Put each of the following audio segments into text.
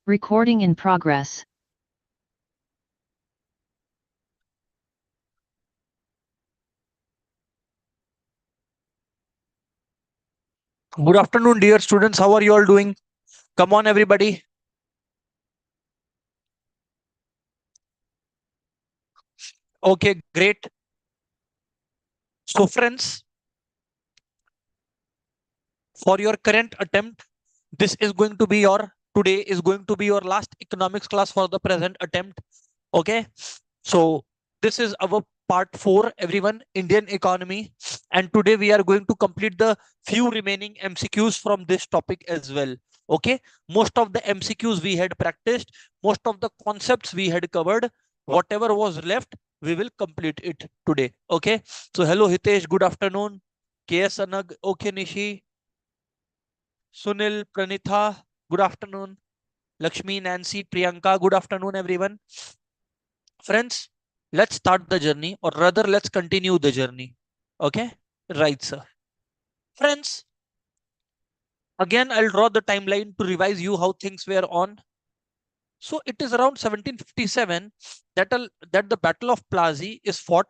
Recording in progress. Good afternoon, dear students. How are you all doing? Come on, everybody. Okay, great. So, friends, for your current attempt, this is going to be your today is going to be your last economics class for the present attempt. Okay, so this is our part 4, everyone, Indian economy, and today we are going to complete the few remaining MCQs from this topic as well. Okay, most of the MCQs we had practiced, most of the concepts we had covered. Whatever was left, we will complete it today. Okay, so hello Hitesh, good afternoon. KS Anag, okay Nishi, Sunil, Pranitha, good afternoon. Lakshmi, Nancy, Priyanka, good afternoon, everyone. Friends, let's start the journey, or rather, let's continue the journey. Okay? Right, sir. Friends, again, I'll draw the timeline to revise you how things were on. So it is around 1757 that the Battle of Plassey is fought.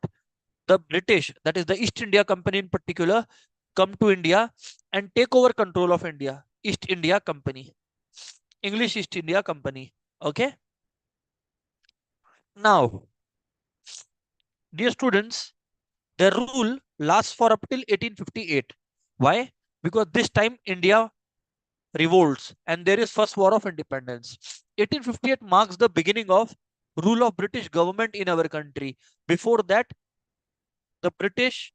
The British, that is the East India Company in particular, come to India and take over control of India. East India Company. English East India Company. Okay? Now, dear students, their rule lasts for up till 1858. Why? Because this time India revolts and there is first war of independence. 1858 marks the beginning of rule of British government in our country. Before that, the British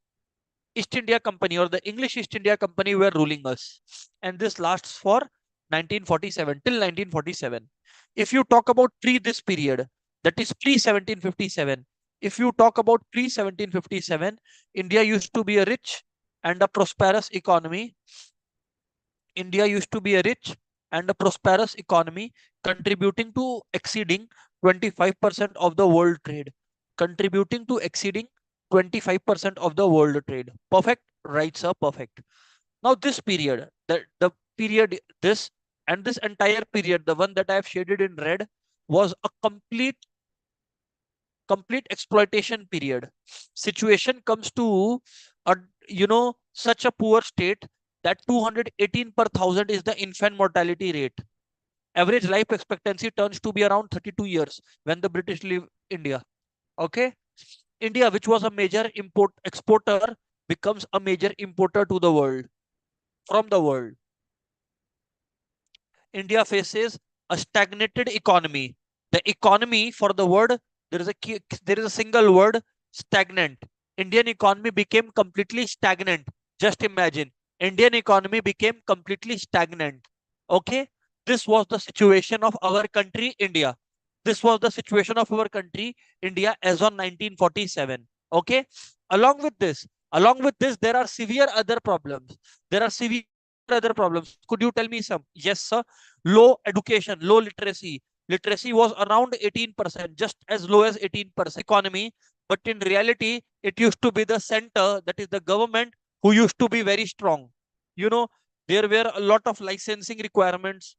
East India Company or the English East India Company were ruling us. And this lasts for 1947 till 1947. If you talk about pre this period, that is pre 1757, if you talk about pre 1757, India used to be a rich and a prosperous economy. India used to be a rich and a prosperous economy, contributing to exceeding 25% of the world trade. Contributing to exceeding 25% of the world trade. Perfect? Right, sir. Perfect. Now, this period, the period, this and this entire period, the one that I have shaded in red, was a complete exploitation period. Situation comes to a such a poor state that 218 per thousand is the infant mortality rate. Average life expectancy turns to be around 32 years when the British leave India. Okay, India, which was a major import exporter, becomes a major importer to the world from the world. India faces a stagnated economy. The economy, for the word, there is a single word, stagnant. Indian economy became completely stagnant. Just imagine, Indian economy became completely stagnant. Okay, this was the situation of our country, India. This was the situation of our country, India, as on 1947. Okay, along with this, there are severe other problems. There are severe other problems. Could you tell me some? Yes, sir. Low education, low literacy. Literacy was around 18%, just as low as 18% economy. But in reality, it used to be the center, that is the government, who used to be very strong. You know, there were a lot of licensing requirements.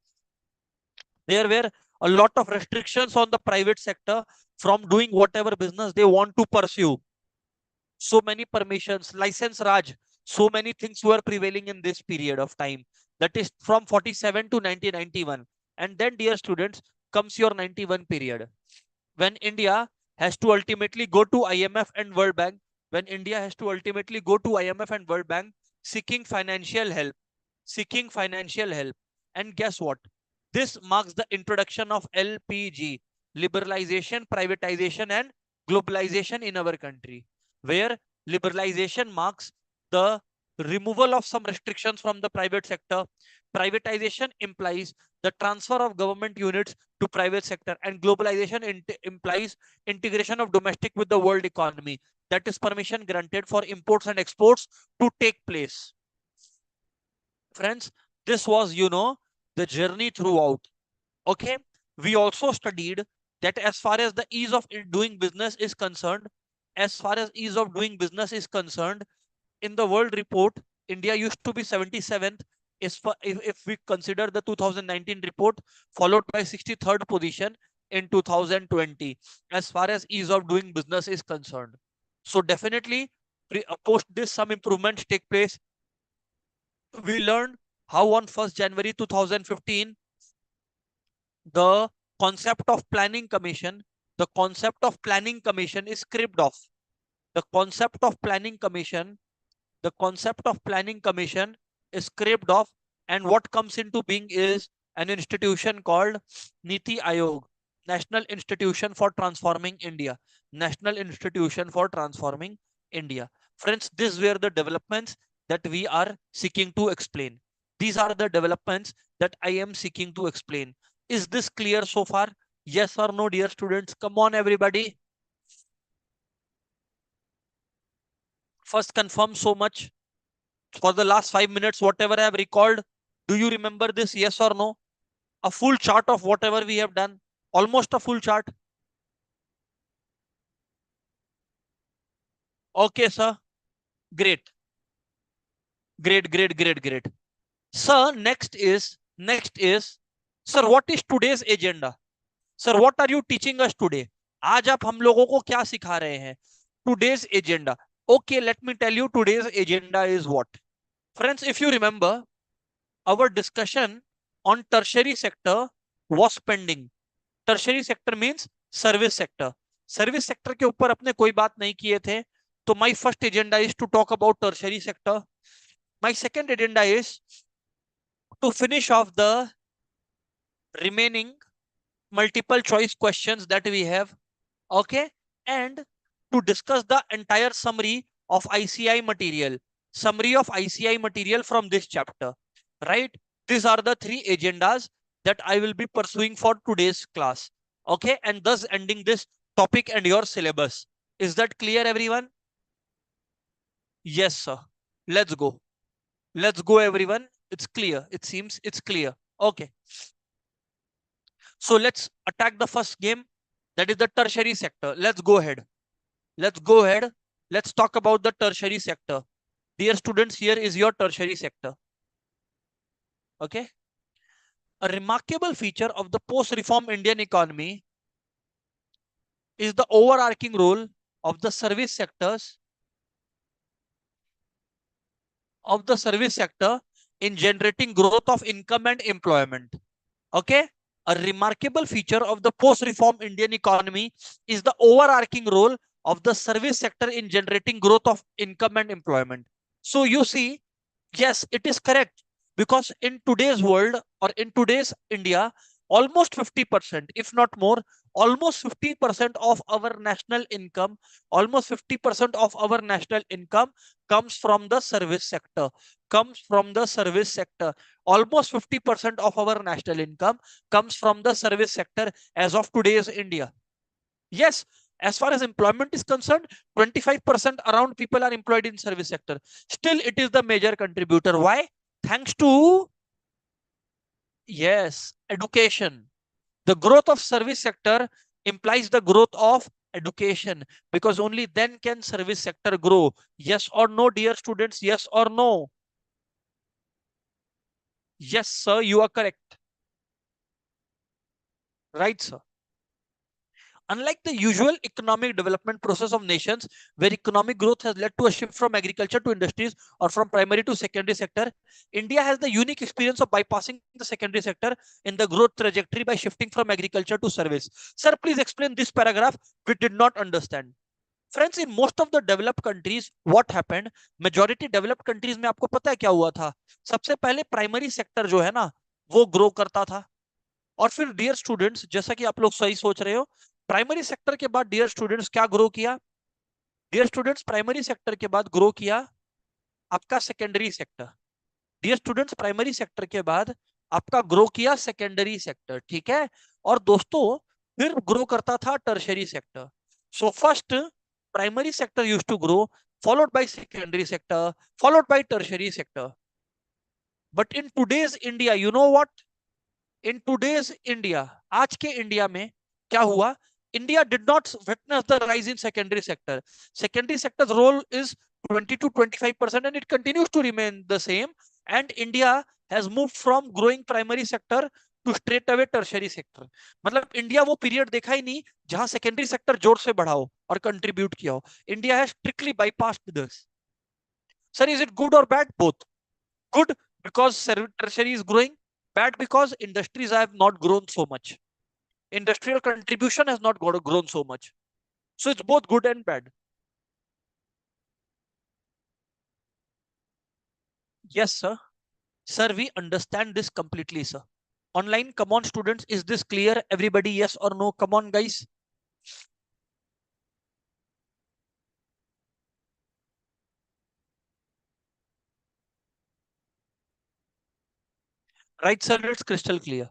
There were a lot of restrictions on the private sector from doing whatever business they want to pursue. So many permissions, license Raj, so many things were prevailing in this period of time. That is from 47 to 1991. And then, dear students, comes your 91 period. When India has to ultimately go to IMF and World Bank, when India has to ultimately go to IMF and World Bank seeking financial help, seeking financial help. And guess what? This marks the introduction of LPG, liberalization, privatization, and globalization in our country, where liberalization marks the removal of some restrictions from the private sector. Privatization implies the transfer of government units to private sector, and globalization implies integration of domestic with the world economy. That is permission granted for imports and exports to take place. Friends, this was, the journey throughout. Okay, we also studied that as far as the ease of doing business is concerned, as far as ease of doing business is concerned, in the world report, India used to be 77th. If we consider the 2019 report, followed by 63rd position in 2020, as far as ease of doing business is concerned. So definitely, post this, some improvements take place. We learned how on 1st January 2015, the concept of planning commission, the concept of planning commission is scrapped off. The concept of planning commission the concept of planning commission is scraped off, and what comes into being is an institution called Niti Ayog, National Institution for Transforming India. National Institution for Transforming India. Friends, these were the developments that we are seeking to explain. These are the developments that I am seeking to explain. Is this clear so far? Yes or no, dear students? Come on, everybody. First, confirm so much. For the last 5 minutes, whatever I have recalled, do you remember this? Yes or no? A full chart of whatever we have done. Almost a full chart. Okay, sir. Great. Great. Sir, sir, what is today's agenda? Sir, what are you teaching us today? आज आप हम लोगों को क्या सिखा रहे हैं? Today's agenda. Okay, let me tell you today's agenda is what? Friends, if you remember, our discussion on tertiary sector was pending. Tertiary sector means service sector. Service sector के ऊपर अपने कोई बात नहीं किए थे. तो my first agenda is to talk about tertiary sector. My second agenda is to finish off the remaining multiple choice questions that we have. Okay, and to discuss the entire summary of ICAI material from this chapter, right? These are the three agendas that I will be pursuing for today's class. Okay, and thus ending this topic and your syllabus. Is that clear, everyone? Yes, sir. Let's go. Let's go, everyone. It's clear. It seems it's clear. Okay. So let's attack the first game. That is the tertiary sector. Let's go ahead. Let's talk about the tertiary sector. Dear students, here is your tertiary sector. Okay. A remarkable feature of the post-reform Indian economy is the overarching role of the service sectors in generating growth of income and employment. Okay. A remarkable feature of the post-reform Indian economy is the overarching role of the service sector in generating growth of income and employment. So you see, yes, it is correct, because in today's world or in today's India, almost 50%, if not more, almost 50% of our national income, comes from the service sector. Almost 50% of our national income comes from the service sector as of today's India. Yes, as far as employment is concerned, 25% around people are employed in service sector. Still, it is the major contributor. Why? Thanks to, yes, education. The growth of service sector implies the growth of education, because only then can service sector grow. Yes or no, dear students? Yes or no? Yes, sir, you are correct. Right, sir. Unlike the usual economic development process of nations, where economic growth has led to a shift from agriculture to industries or from primary to secondary sector, India has the unique experience of bypassing the secondary sector in the growth trajectory by shifting from agriculture to service. Sir, please explain this paragraph. We did not understand. Friends, in most of the developed countries, what happened? Majority developed countries में आपको पता है क्या हुआ था? सबसे पहले primary sector जो है ना, वो ग्रो करता था. और फिर डियर स्टूडेंट्स, जैसा कि आप लोग सही सोच रहे हो, प्राइमरी सेक्टर के बाद डियर स्टूडेंट्स क्या ग्रो किया? डियर स्टूडेंट्स, प्राइमरी सेक्टर के बाद ग्रो किया आपका secondary sector. Dear students, primary sector के बाद आपका ग्रो किया सेकेंडरी सेक्टर. ठीक है. और दोस्तों, फिर ग्रो करता था tertiary sector. So first primary sector used to grow, followed by secondary sector, followed by tertiary sector. But in today's India, you know what? In today's India, आज के इंडिया में क्या हुआ? India did not witness the rise in secondary sector. Secondary sector's role is 20 to 25% and it continues to remain the same. And India has moved from growing primary sector to straight away tertiary sector. मतलब India वो period देखा ही नहीं जहां secondary sector जोर से बढ़ा हो और कंट्रीब्यूट किया हो. India has strictly bypassed this. Sir, is it good or bad? Both. Good because tertiary is growing, bad because industries have not grown so much. Industrial contribution has not grown so much. So it's both good and bad. Yes, sir. Sir, we understand this completely, sir. Online, come on, students. Is this clear? Everybody, yes or no? Come on, guys. Right, sir, it's crystal clear.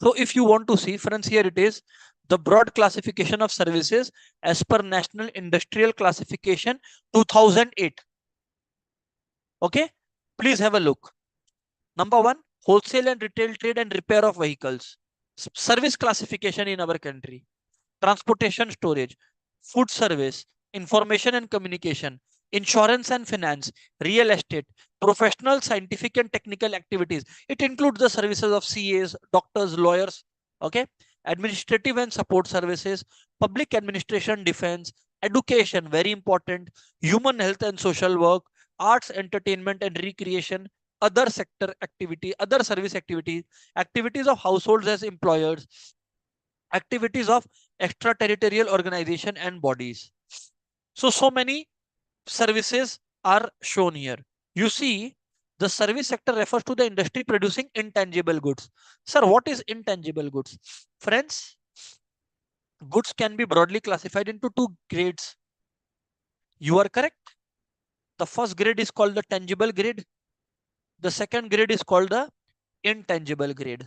So if you want to see, friends, here it is. The broad classification of services as per National Industrial Classification 2008. Okay, please have a look. Number one, wholesale and retail trade and repair of vehicles. Service classification in our country. Transportation storage, food service, information and communication, insurance and finance, real estate, professional, scientific and technical activities. It includes the services of CAs, doctors, lawyers, okay? Administrative and support services, public administration, defense, education, very important, human health and social work, arts, entertainment and recreation, other sector activity, other service activities, activities of households as employers, activities of extraterritorial organization and bodies. So many services are shown here. You see, the service sector refers to the industry producing intangible goods. Sir, what is intangible goods? Friends, goods can be broadly classified into two grades. You are correct. The first grade is called the tangible grade. The second grade is called the intangible grade.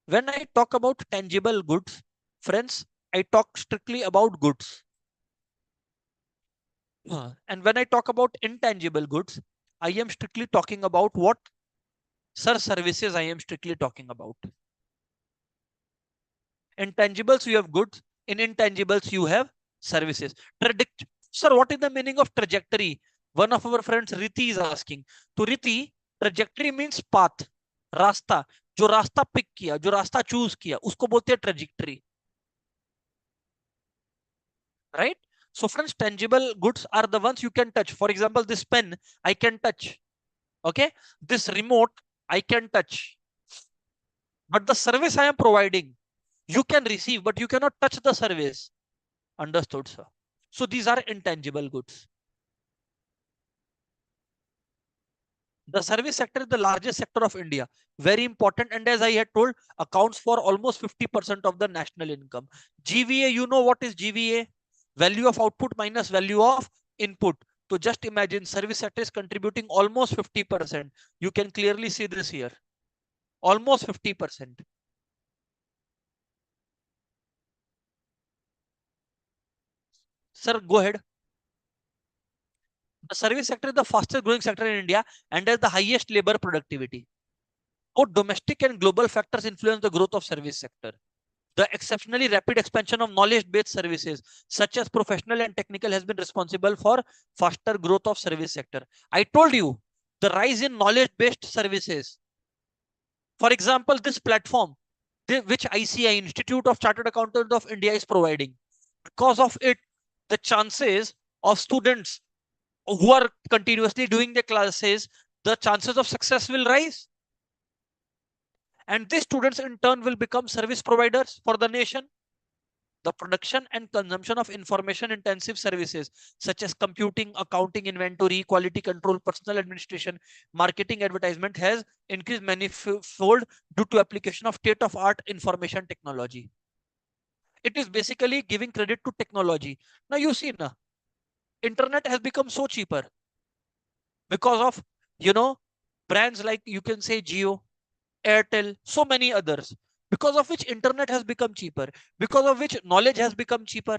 When I talk about tangible goods, friends, I talk strictly about goods. And when I talk about intangible goods, I am strictly talking about what? Sir, services I am strictly talking about. Intangibles, you have goods. In intangibles, you have services. Sir, what is the meaning of trajectory? One of our friends, Riti, is asking. To Riti, trajectory means path, रास्ता. जो रास्ता pick किया, जो रास्ता choose किया, उसको बोलते हैं trajectory. Right? So friends, tangible goods are the ones you can touch. For example, this pen, I can touch. Okay? This remote, I can touch. But the service I am providing, you can receive, but you cannot touch the service. Understood, sir? So these are intangible goods. The service sector is the largest sector of India. Very important. And as I had told, accounts for almost 50% of the national income. GVA, you know what is GVA? Value of output minus value of input. So just imagine service sector is contributing almost 50%. You can clearly see this here. Almost 50%. Sir, go ahead. The service sector is the fastest growing sector in India and has the highest labor productivity. Both domestic and global factors influence the growth of service sector. The exceptionally rapid expansion of knowledge-based services, such as professional and technical, has been responsible for faster growth of service sector. I told you, the rise in knowledge-based services. For example, this platform, which ICAI, Institute of Chartered Accountants of India, is providing. Because of it, the chances of students who are continuously doing the classes, the chances of success will rise. And these students in turn will become service providers for the nation. The production and consumption of information intensive services such as computing, accounting, inventory, quality control, personal administration, marketing, advertisement has increased manifold due to application of state of art information technology. It is basically giving credit to technology. Now you see, now, internet has become so cheaper because of, brands like you can say Jio, Airtel, so many others, because of which internet has become cheaper, because of which knowledge has become cheaper.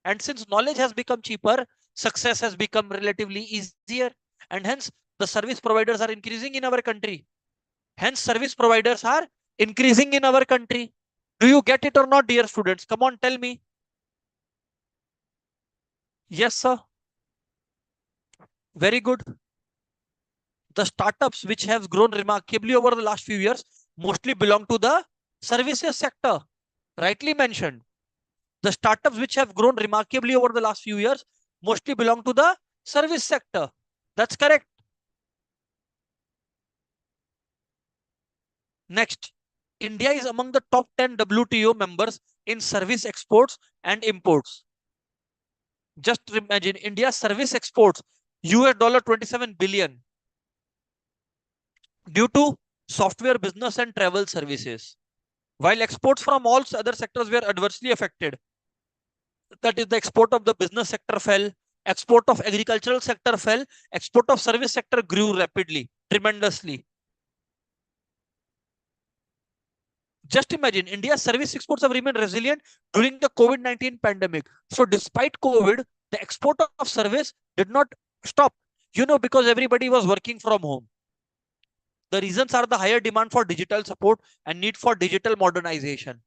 And since knowledge has become cheaper, success has become relatively easier. And hence, the service providers are increasing in our country. Hence, service providers are increasing in our country. Do you get it or not, dear students? Come on, tell me. Yes, sir. Very good. The startups which have grown remarkably over the last few years mostly belong to the services sector. Rightly mentioned. The startups which have grown remarkably over the last few years mostly belong to the service sector. That's correct. Next, India is among the top 10 WTO members in service exports and imports. Just imagine India's service exports US dollar 27 billion due to software business and travel services. While exports from all other sectors were adversely affected, that is the export of the business sector fell, export of agricultural sector fell, export of service sector grew rapidly, tremendously. Just imagine India's service exports have remained resilient during the COVID-19 pandemic. So despite COVID, the export of service did not stop, because everybody was working from home. The reasons are the higher demand for digital support and need for digital modernization.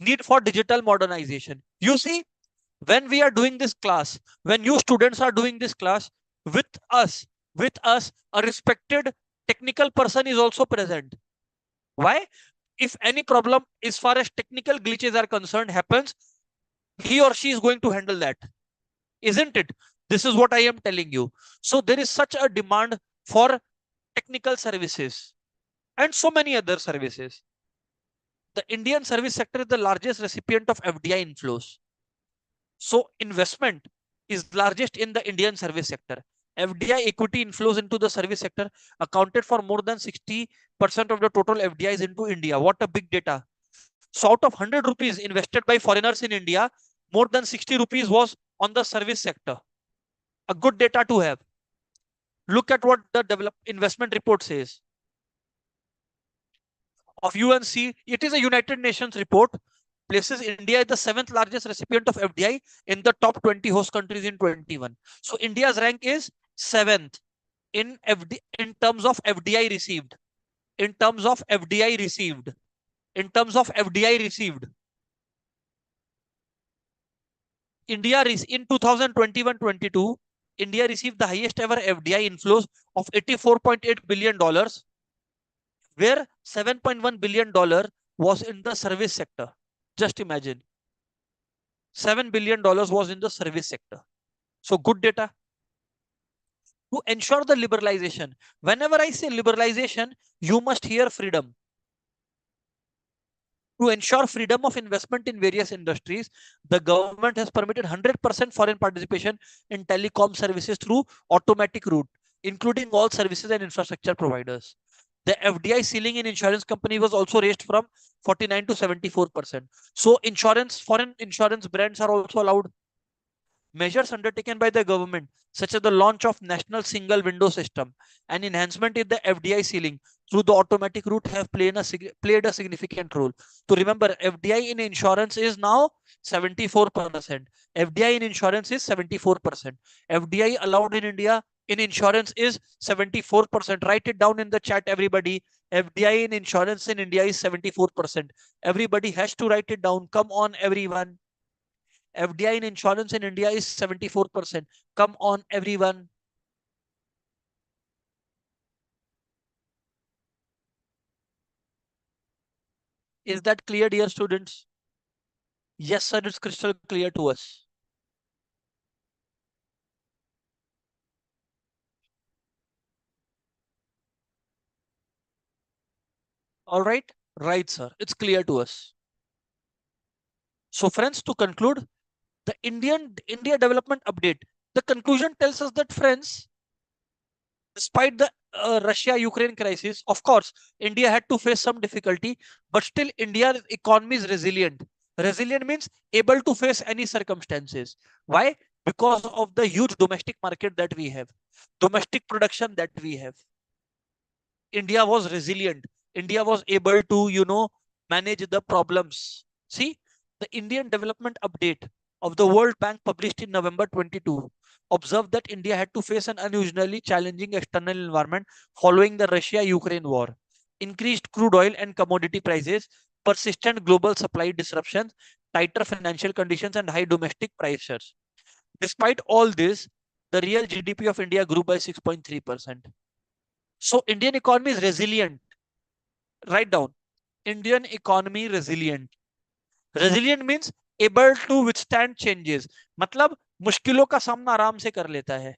Need for digital modernization. You see, when we are doing this class, when you students are doing this class, with us, a respected technical person is also present. Why? If any problem as far as technical glitches are concerned happens, he or she is going to handle that. Isn't it? This is what I am telling you. So there is such a demand for technical services and so many other services. The Indian service sector is the largest recipient of FDI inflows. So investment is largest in the Indian service sector. FDI equity inflows into the service sector accounted for more than 60% of the total FDIs into India. What a big data. So out of 100 rupees invested by foreigners in India, more than 60 rupees was on the service sector. A good data to have. Look at what the investment report says. Of UNC, it is a United Nations report, places India as the 7th largest recipient of FDI in the top 20 host countries in 21. So India's rank is 7th in terms of FDI received. In terms of FDI received. In terms of FDI received. India in 2021-22, India received the highest ever FDI inflows of $84.8 billion, where $7.1 billion was in the service sector. Just imagine. $7 billion was in the service sector. So good data. To ensure the liberalization. Whenever I say liberalization, you must hear freedom. To ensure freedom of investment in various industries, the government has permitted 100% foreign participation in telecom services through automatic route, including all services and infrastructure providers. The FDI ceiling in insurance company was also raised from 49 to 74%. So foreign insurance brands are also allowed. Measures undertaken by the government, such as the launch of National Single Window System and enhancement in the FDI ceiling through the automatic route, have played a significant role. To remember, FDI in insurance is now 74%. FDI in insurance is 74%. FDI allowed in India in insurance is 74%. Write it down in the chat, everybody. FDI in insurance in India is 74%. Everybody has to write it down. Come on, everyone. FDI in insurance in India is 74%. Come on, everyone. Is that clear, dear students? Yes, sir, it's crystal clear to us. All right? Right, sir. It's clear to us. So, friends, to conclude, the India development update. The conclusion tells us that, friends, despite the Russia-Ukraine crisis, of course, India had to face some difficulty, but still India's economy is resilient. Resilient means able to face any circumstances. Why? Because of the huge domestic market that we have, domestic production that we have. India was resilient. India was able to, manage the problems. See, the Indian Development Update of the World Bank published in November 22 observed that India had to face an unusually challenging external environment following the Russia-Ukraine war. increased crude oil and commodity prices, persistent global supply disruptions, tighter financial conditions, and high domestic pressures. Despite all this, the real GDP of India grew by 6.3%. So Indian economy is resilient. Write down. Indian economy resilient. Resilient means able to withstand changes. मतलब मुश्किलों का सामना आराम से कर लेता है.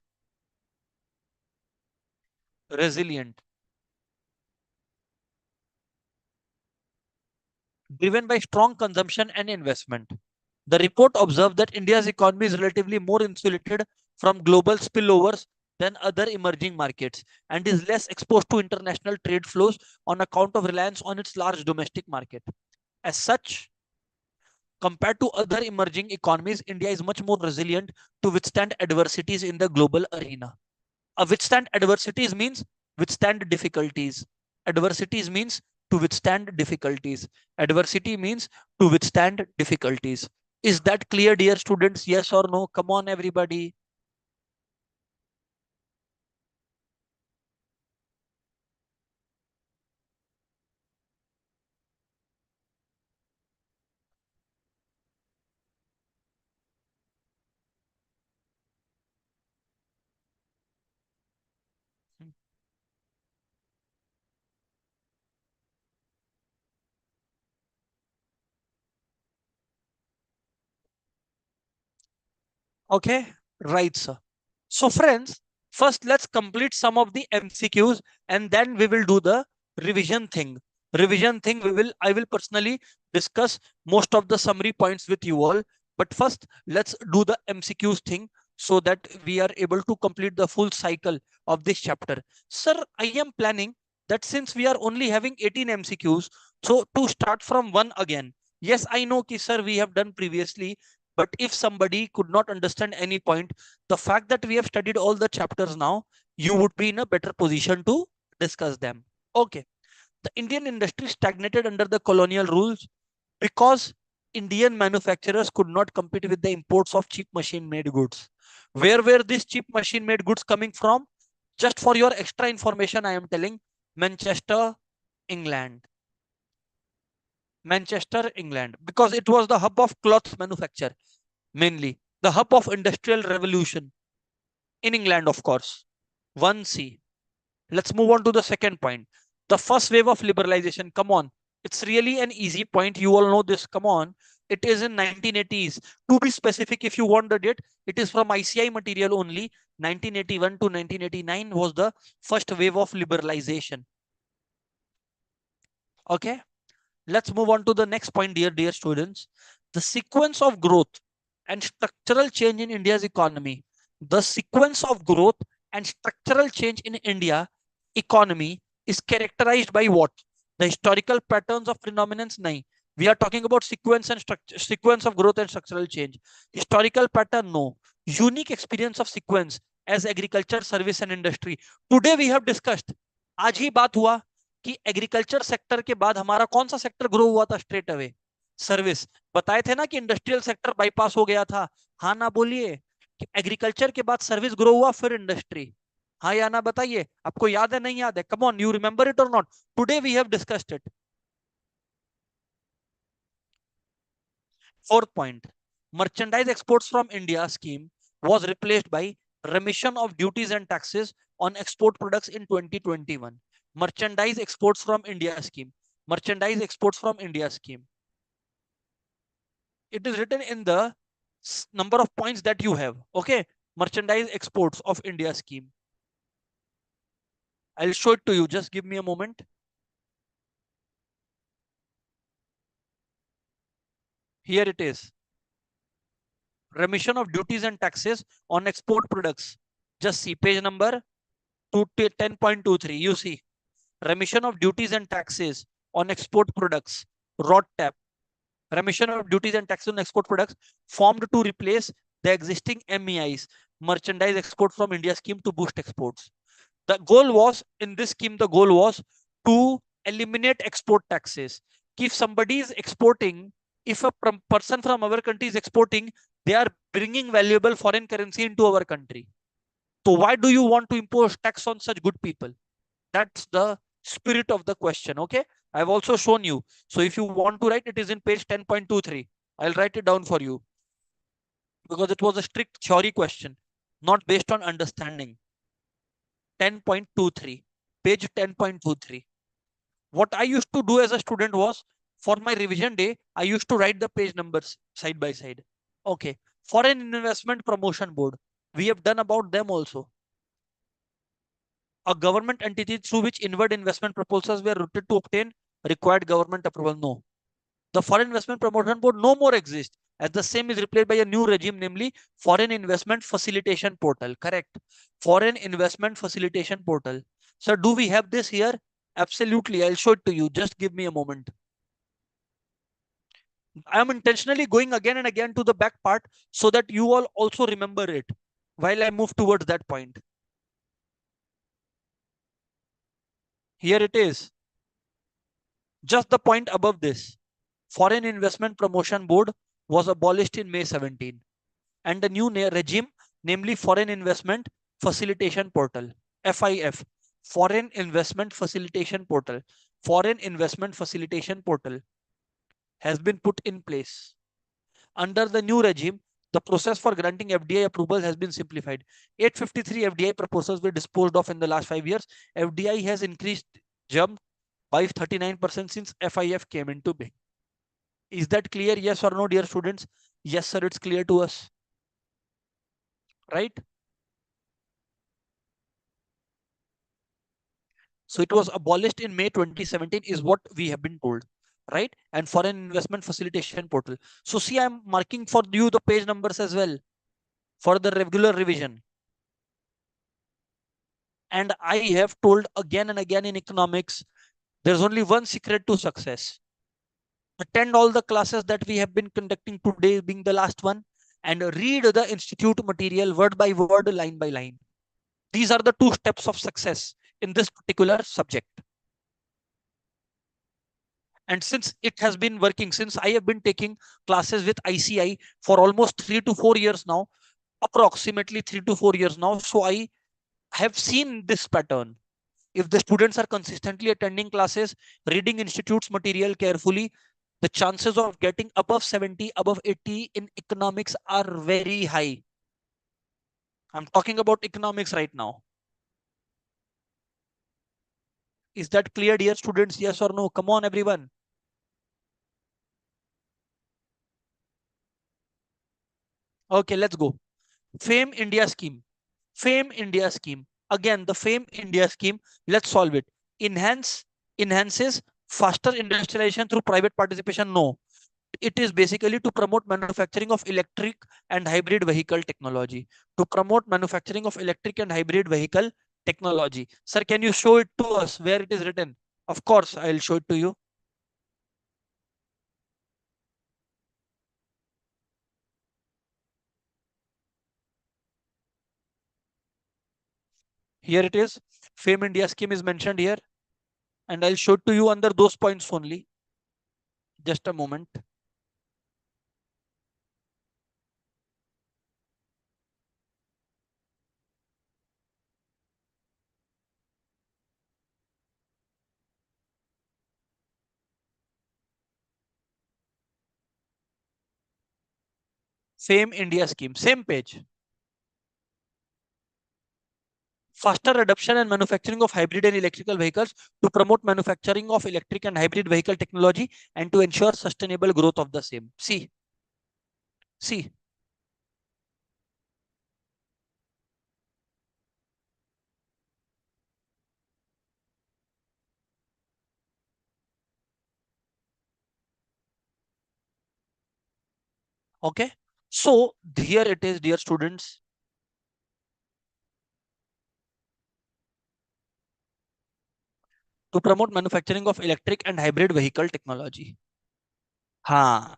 Resilient. Driven by strong consumption and investment. The report observed that India's economy is relatively more insulated from global spillovers than other emerging markets and is less exposed to international trade flows on account of reliance on its large domestic market. As such, compared to other emerging economies, India is much more resilient to withstand adversities in the global arena. Withstand adversities means withstand difficulties. Adversities means to withstand difficulties. Adversity means to withstand difficulties. Is that clear, dear students? Yes or no? Come on, everybody. Okay, right, sir. So, friends, first let's complete some of the MCQs and then we will do the revision thing. Revision thing, I will personally discuss most of the summary points with you all. But first, let's do the MCQs thing so that we are able to complete the full cycle of this chapter. Sir, I am planning that since we are only having 18 MCQs, so to start from one again. Yes, I know, ki, sir, we have done previously, but if somebody could not understand any point, the fact that we have studied all the chapters now, you would be in a better position to discuss them. Okay. The Indian industry stagnated under the colonial rules because Indian manufacturers could not compete with the imports of cheap machine made goods. Where were these cheap machine made goods coming from? Just for your extra information, I am telling Manchester, England. Manchester, England, because it was the hub of cloth manufacture, mainly the hub of industrial revolution in England, of course. 1C. Let's move on to the second point. The first wave of liberalization. Come on. It's really an easy point. You all know this. Come on. It is in 1980s. To be specific, if you want the date, it is from ICAI material only. 1981 to 1989 was the first wave of liberalization. Okay. Let's move on to the next point, dear students. The sequence of growth and structural change in India's economy. The sequence of growth and structural change in India economy is characterized by what? The historical patterns of phenomenons? Nahi. We are talking about sequence and sequence of growth and structural change. Historical pattern? No. Unique experience of sequence as agriculture, service and industry. Today we have discussed. आज ही बात हुआ कि agriculture sector के बाद हमारा कौन सा sector grow हुआ था स्ट्रेट अवे? सर्विस. बताए थे ना कि इंडस्ट्रियल सेक्टर बाईपास हो गया था. हाँ ना बोलिए. कि एग्रीकल्चर के बाद सर्विस ग्रो हुआ फिर इंडस्ट्री. हाँ या ना बताइए. आपको याद है नहीं याद है? Come on, you remember it और not? Today we have discussed it. Fourth point, merchandise exports from India scheme was replaced by remission of duties and taxes on export products in 2021. Merchandise exports from India scheme. Merchandise exports from India scheme. It is written in the number of points that you have. Okay. Merchandise exports of India scheme. I'll show it to you. Just give me a moment. Here it is. Remission of duties and taxes on export products. Just see page number 10.23. You see remission of duties and taxes on export products. Rod tab. Remission of duties and taxes on export products formed to replace the existing MEIs, merchandise export from India scheme, to boost exports. The goal was, in this scheme, the goal was to eliminate export taxes. If somebody is exporting, if a person from our country is exporting, they are bringing valuable foreign currency into our country. So why do you want to impose tax on such good people? That's the spirit of the question. Okay, I've also shown you. So if you want to write, it is in page 10.23. I'll write it down for you because it was a strict theory question, not based on understanding. 10.23, page 10.23. What I used to do as a student was, for my revision day, I used to write the page numbers side by side. Okay, foreign investment promotion board, we have done about them also. A government entity through which inward investment proposals were routed to obtain required government approval. No, the foreign investment promotion board no more exists, as the same is replaced by a new regime, namely foreign investment facilitation portal. Correct, foreign investment facilitation portal. So do we have this here? Absolutely, I'll show it to you. Just give me a moment. I am intentionally going again and again to the back part so that you all also remember it while I move towards that point. Here it is, just the point above this. Foreign Investment Promotion Board was abolished in May 17, and the new regime, namely Foreign Investment Facilitation Portal, FIF, Foreign Investment Facilitation Portal, Foreign Investment Facilitation Portal, has been put in place. Under the new regime, the process for granting FDI approval has been simplified. 853 FDI proposals were disposed of in the last 5 years. FDI has increased, jumped by 39% since FIF came into being. Is that clear? Yes or no, dear students? Yes, sir, it's clear to us. Right? So it was abolished in May 2017 is what we have been told. Right? And Foreign Investment Facilitation Portal. So see, I'm marking for you the page numbers as well for the regular revision. And I have told again and again in economics, there's only one secret to success. Attend all the classes that we have been conducting today, being the last one, and read the institute material word by word, line by line. These are the two steps of success in this particular subject. And since it has been working, since I have been taking classes with ICAI for almost 3 to 4 years now, approximately 3 to 4 years now, so I have seen this pattern. If the students are consistently attending classes, reading institutes material carefully, the chances of getting above 70, above 80 in economics are very high. I'm talking about economics right now. Is that clear, dear students? Yes or no? Come on, everyone. Okay, let's go. FAME India scheme. FAME India scheme. Again, the FAME India scheme. Let's solve it. Enhances faster industrialization through private participation. No, it is basically to promote manufacturing of electric and hybrid vehicle technology. To promote manufacturing of electric and hybrid vehicle technology. Sir, can you show it to us where it is written? Of course, I'll show it to you. Here it is. FAME India scheme is mentioned here. And I'll show it to you under those points only. Just a moment. FAME India scheme. Same page. Faster adoption and manufacturing of hybrid and electrical vehicles to promote manufacturing of electric and hybrid vehicle technology and to ensure sustainable growth of the same. See, okay. So here it is, dear students. To promote manufacturing of electric and hybrid vehicle technology. Ha,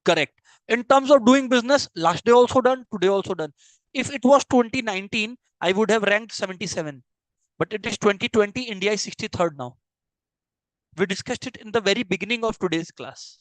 correct. In terms of doing business, last day also done, today also done. If it was 2019, I would have ranked 77. But it is 2020, India is 63rd now. We discussed it in the very beginning of today's class.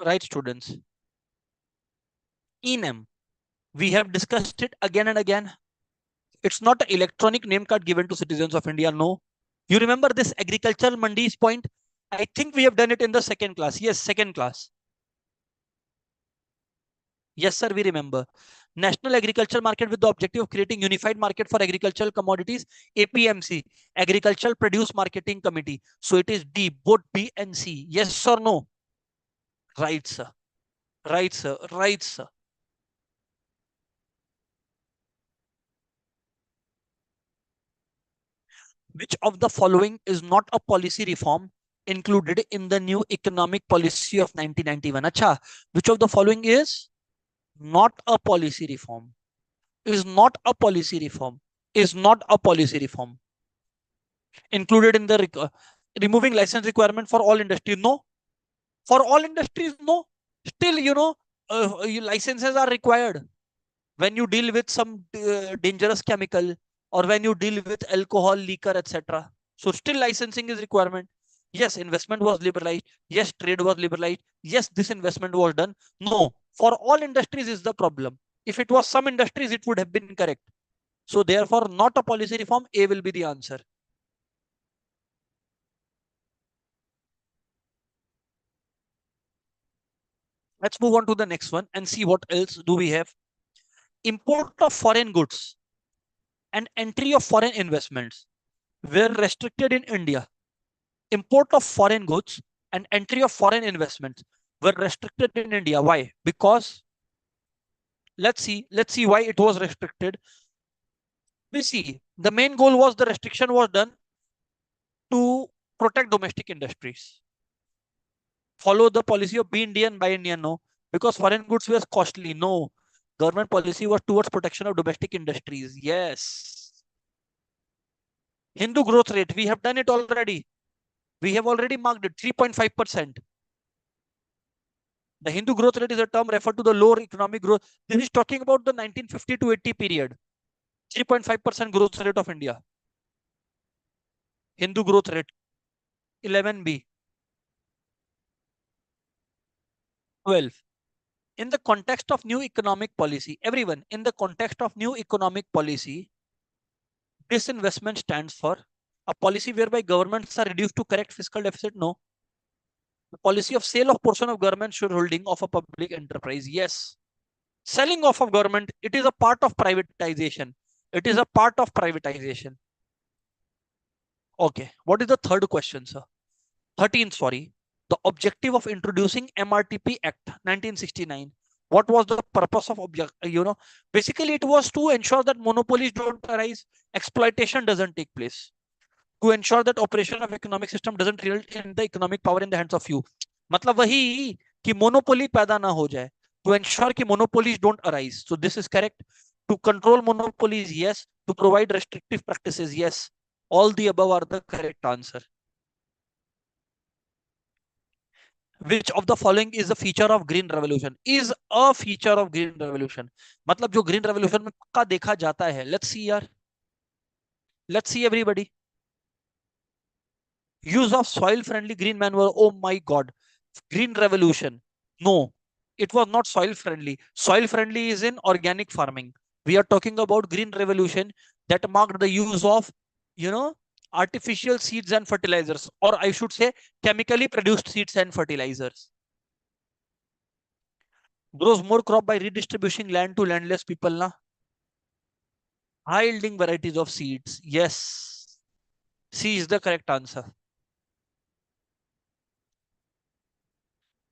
Right, students. ENAM. We have discussed it again and again. It's not an electronic name card given to citizens of India. No. You remember this agricultural mandis point? I think we have done it in the second class. Yes, second class. Yes, sir, we remember. National Agriculture Market with the objective of creating unified market for agricultural commodities, APMC, Agricultural Produce Marketing Committee. So it is D, both B and C. Yes or no? Right, sir. Right, sir. Right, sir. Which of the following is not a policy reform included in the new economic policy of 1991? Acha, which of the following is not a policy reform? Is not a policy reform. Is not a policy reform included in the removing license requirement for all industries? No. For all industries, no. Still, licenses are required when you deal with some dangerous chemical or when you deal with alcohol, liquor, etc. So still licensing is requirement. Yes, investment was liberalized. Yes, trade was liberalized. Yes, this investment was done. No, for all industries is the problem. If it was some industries, it would have been correct. So therefore, not a policy reform. A will be the answer. Let's move on to the next one and see what else do we have. Import of foreign goods and entry of foreign investments were restricted in India. Import of foreign goods and entry of foreign investments were restricted in India. Why? Because let's see why it was restricted. We see the main goal was the restriction was done to protect domestic industries. Follow the policy of be Indian, buy Indian. No, because foreign goods were costly. No, government policy was towards protection of domestic industries. Yes. Hindu growth rate, we have done it already. We have already marked it 3.5%. The Hindu growth rate is a term referred to the lower economic growth. This is talking about the 1950 to 80 period. 3.5% growth rate of India. Hindu growth rate. 11B. 12. In the context of new economic policy, everyone, in the context of new economic policy, disinvestment stands for a policy whereby governments are reduced to correct fiscal deficit. No. The policy of sale of portion of government shareholding of a public enterprise. Yes. Selling off of government, it is a part of privatization. It is a part of privatization. Okay. What is the third question, sir? 13, sorry. The objective of introducing MRTP Act 1969. What was the purpose of basically it was to ensure that monopolies don't arise, exploitation doesn't take place, to ensure that operation of economic system doesn't result in the economic power in the hands of few. मतलब वही कि monopoly पैदा ना हो जाए, to ensure कि monopolies don't arise. So this is correct. To control monopolies, yes. To provide restrictive practices, yes. All the above are the correct answer. Which of the following is a feature of green revolution? Is a feature of green revolution. मतलब जो green revolution में पक्का देखा जाता है. Let's see यार. Let's see everybody. Use of soil friendly green manure. Oh my God. Green revolution. No, it was not soil friendly. Soil friendly is in organic farming. We are talking about green revolution that marked the use of, artificial seeds and fertilizers, or I should say chemically produced seeds and fertilizers. Grows more crop by redistributing land to landless people. Na? High yielding varieties of seeds. Yes. C is the correct answer.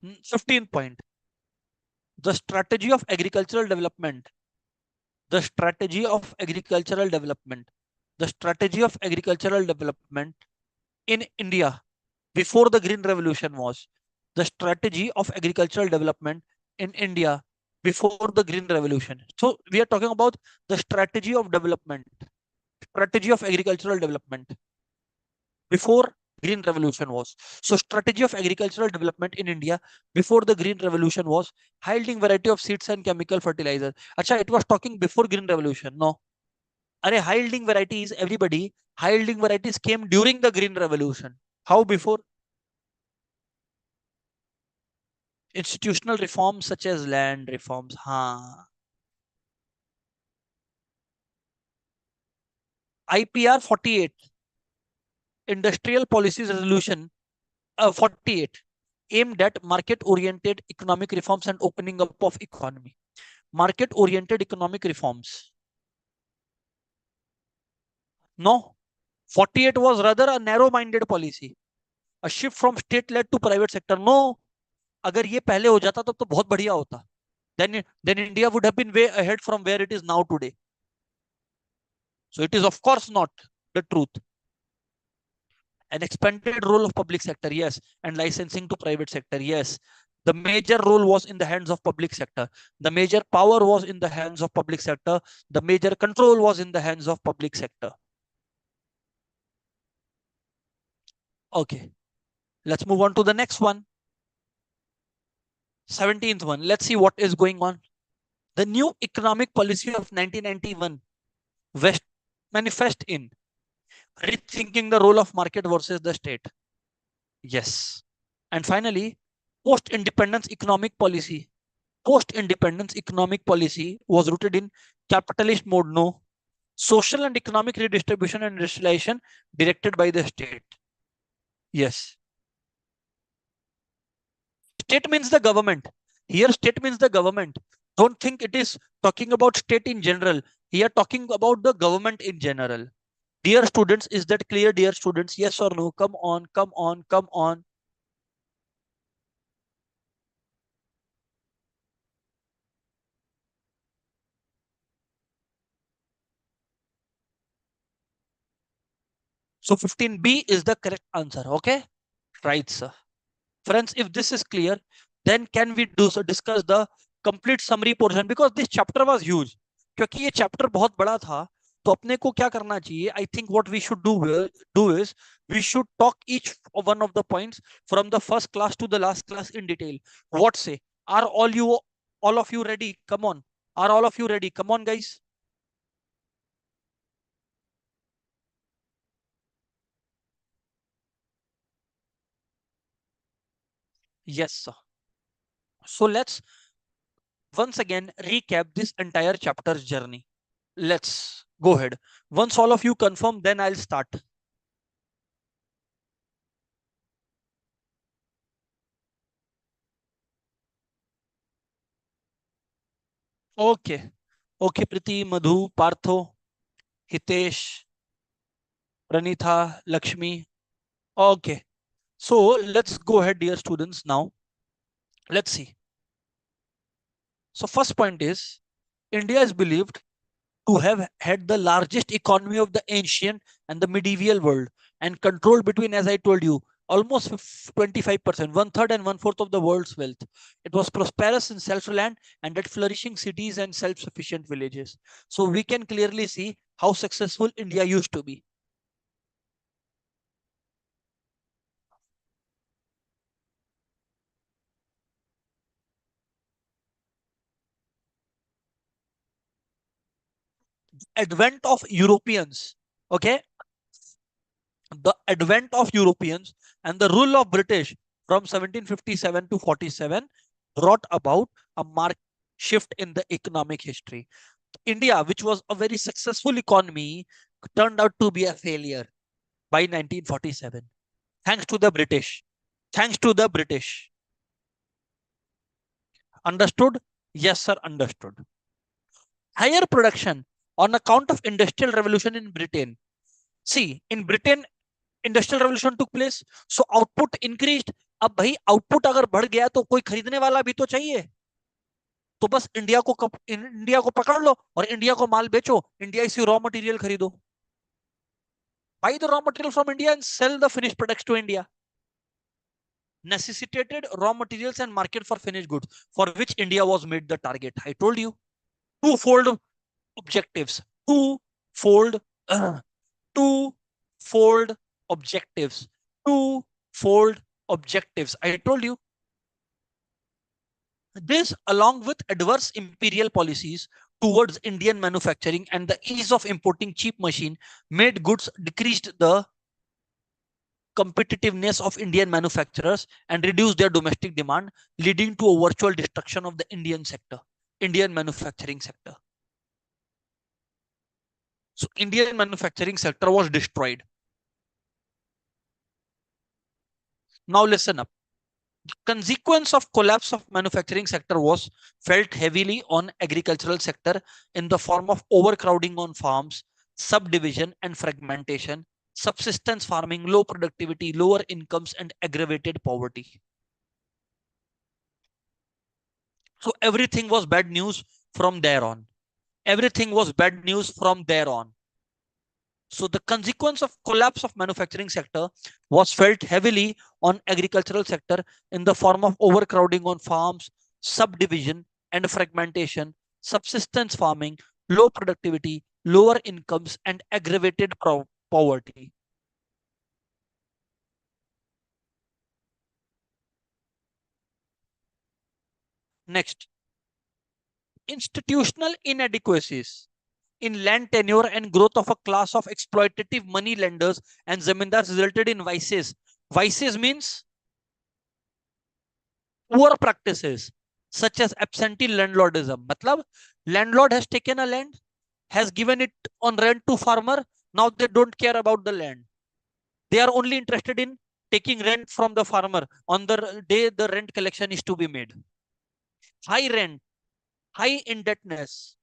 15th point. The strategy of agricultural development. The strategy of agricultural development. The strategy of agricultural development in India before the Green Revolution was. The strategy of agricultural development in India before the Green Revolution. So we are talking about the strategy of development, strategy of agricultural development before Green Revolution was. So strategy of agricultural development in India before the Green Revolution was high yielding variety of seeds and chemical fertilizer. Acha, it was talking before Green Revolution. No. Are high yielding varieties, everybody, high yielding varieties came during the Green Revolution. How before? Institutional reforms such as land reforms. हाँ. IPR 48, Industrial Policies Resolution 48, aimed at market-oriented economic reforms and opening up of economy. Market-oriented economic reforms. No. 48 was rather a narrow-minded policy. A shift from state-led to private sector. No. अगर ये पहले हो जाता तो बहुत बढ़िया होता. Then India would have been way ahead from where it is now today. So it is of course not the truth. An expanded role of public sector, yes, and licensing to private sector, yes. The major role was in the hands of public sector. The major power was in the hands of public sector. The major control was in the hands of public sector. Okay, let's move on to the next one. 17th one. Let's see what is going on. The new economic policy of 1991 West manifest in rethinking the role of market versus the state. Yes. And finally, post-independence economic policy. Post-independence economic policy was rooted in capitalist mode, no. Social and economic redistribution and industrialization directed by the state. Yes. State means the government. Here, state means the government. Don't think it is talking about state in general. Here, talking about the government in general. Dear students, is that clear, dear students? Yes or no? Come on, come on, come on. So 15B is the correct answer. Okay? Right, sir. Friends, if this is clear, then can we discuss the complete summary portion, because this chapter was huge. क्योंकि ये chapter बहुत बड़ा था, तो अपने को क्या करना चाहिए? I think what we should do is we should talk each one of the points from the first class to the last class in detail. What say? Are all of you ready? Come on. Are all of you ready? Come on, guys. Yes, sir. So let's once again recap this entire chapter's journey. Let's go ahead. Once all of you confirm, then I'll start. Okay. Okay, Priti, Madhu, Partho, Hitesh, Pranitha, Lakshmi. Okay. So let's go ahead, dear students. Now, let's see. So first point is, India is believed to have had the largest economy of the ancient and the medieval world, and controlled between, as I told you, almost 25%, one third and one fourth of the world's wealth. It was prosperous in self-reliant and had flourishing cities and self-sufficient villages. So we can clearly see how successful India used to be. Advent of Europeans, okay, the advent of Europeans and the rule of British from 1757 to 47 brought about a marked shift in the economic history. India, which was a very successful economy, turned out to be a failure by 1947. Thanks to the British. Thanks to the British. Understood? Yes, sir, understood. Higher production on account of industrial revolution in Britain. See, in Britain, industrial revolution took place, so output increased. अब भाई output अगर बढ़ गया तो कोई खरीदने वाला भी तो चाहिए. तो बस इंडिया को पकड़ लो और इंडिया को माल बेचो, इंडिया से रॉ मटेरियल खरीदो. Buy the raw material from India and sell the finished products to India. Necessitated raw materials and market for finished goods, for which India was made the target. I told you. Twofold objectives. Twofold. Twofold objectives. Twofold objectives. I told you. This, along with adverse imperial policies towards Indian manufacturing and the ease of importing cheap machine, made goods decreased the competitiveness of Indian manufacturers and reduce their domestic demand, leading to a virtual destruction of the Indian manufacturing sector. So Indian manufacturing sector was destroyed. Now listen up. The consequence of collapse of manufacturing sector was felt heavily on agricultural sector in the form of overcrowding on farms, subdivision and fragmentation, subsistence farming, low productivity, lower incomes and aggravated poverty. So everything was bad news from there on. Everything was bad news from there on. So the consequence of collapse of manufacturing sector was felt heavily on agricultural sector in the form of overcrowding on farms, subdivision and fragmentation, subsistence farming, low productivity, lower incomes and aggravated poverty. Next, institutional inadequacies in land tenure and growth of a class of exploitative money lenders and zamindars resulted in vices. Vices means poor practices such as absentee landlordism. Matlab, landlord has taken a land, has given it on rent to farmer. Now they don't care about the land. They are only interested in taking rent from the farmer on the day the rent collection is to be made. High rent, high indebtedness,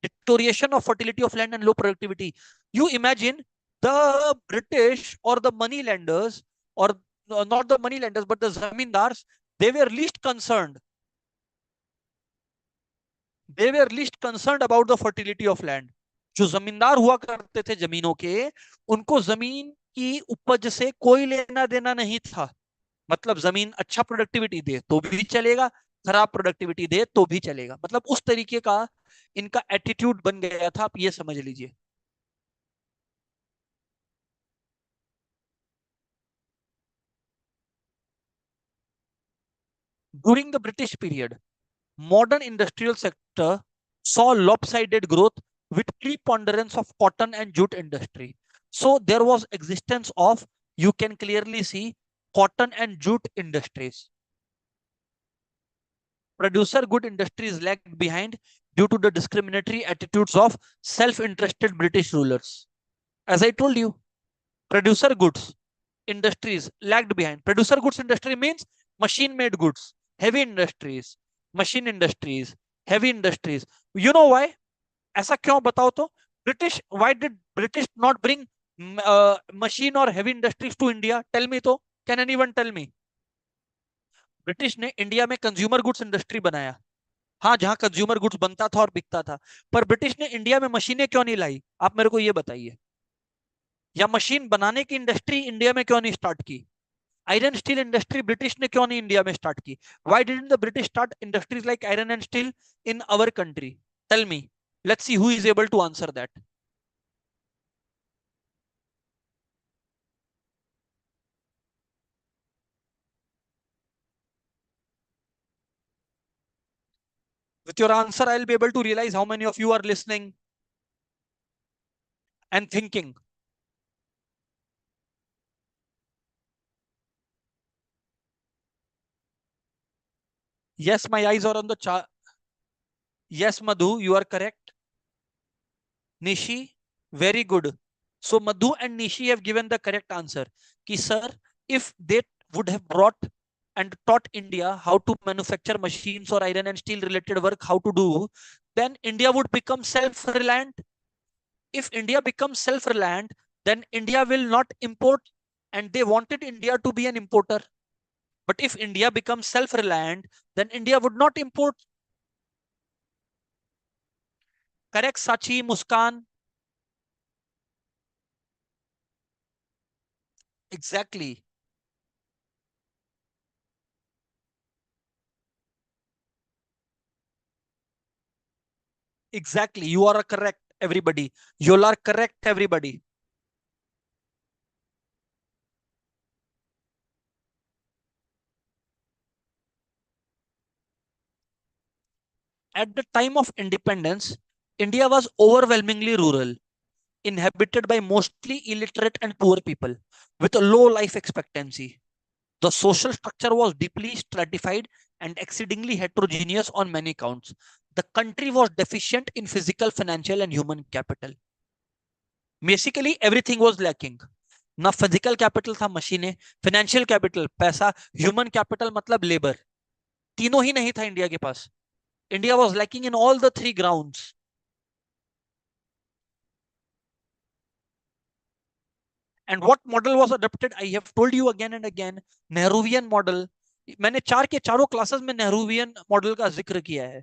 deterioration of fertility of land and low productivity. You imagine the British or the money lenders, or not the money lenders, but the zamindars, they were least concerned. They were least concerned about the fertility of land. जो जमींदार हुआ करते थे जमीनों के, उनको जमीन की उपज से कोई लेना देना नहीं था. मतलब जमीन अच्छा प्रोडक्टिविटी दे तो भी चलेगा, खराब प्रोडक्टिविटी दे तो भी चलेगा. मतलब उस तरीके का इनका एटीट्यूड बन गया था, आप ये समझ लीजिए. During the British period, modern industrial sector saw lopsided growth with preponderance of cotton and jute industry. So there was existence of, you can clearly see, cotton and jute industries. Producer good industries lagged behind due to the discriminatory attitudes of self-interested British rulers. As I told you, producer goods industries lagged behind. Producer goods industry means machine made goods, heavy industries, machine industries, heavy industries. You know why? ऐसा क्यों बताओ तो. British, why did British not bring machine or heavy industries to India? Tell me तो. Can anyone tell me? British ने India में consumer goods industry बनाया. हाँ, जहां कंज्यूमर गुड्स बनता था और बिकता था. पर ब्रिटिश ने इंडिया में मशीनें क्यों नहीं लाई, आप मेरे को ये बताइए. या मशीन बनाने की इंडस्ट्री इंडिया में क्यों नहीं स्टार्ट की. आयरन स्टील इंडस्ट्री ब्रिटिश ने क्यों नहीं इंडिया में स्टार्ट की. Why didn't the British start industries like iron and steel in our country. Tell me. Let's see who is able to answer that. With your answer I'll be able to realize how many of you are listening and thinking. Yes, my eyes are on the chart. Yes, Madhu, you are correct. Nishi, very good. So Madhu and Nishi have given the correct answer. Ki sir, if they would have brought and taught India how to manufacture machines or iron and steel related work, how to do, then India would become self-reliant. If India becomes self-reliant, then India will not import, and they wanted India to be an importer. But if India becomes self-reliant, then India would not import. Correct, Sachi, Muskan? Exactly. Exactly. You are correct, everybody. You are correct, everybody. At the time of independence, India was overwhelmingly rural. inhabited by mostly illiterate and poor people with a low life expectancy. The social structure was deeply stratified and exceedingly heterogeneous on many counts. The country was deficient in physical, financial, and human capital. Basically, everything was lacking. ना physical capital था, मशीनें, financial capital पैसा, human capital मतलब labour, तीनों ही नहीं था India के पास. India was lacking in all the three grounds. And what model was adopted? I have told you again and again, Nehruvian model. मैंने चार के चारों क्लासेस में नेहरूवियन मॉडल का जिक्र किया है.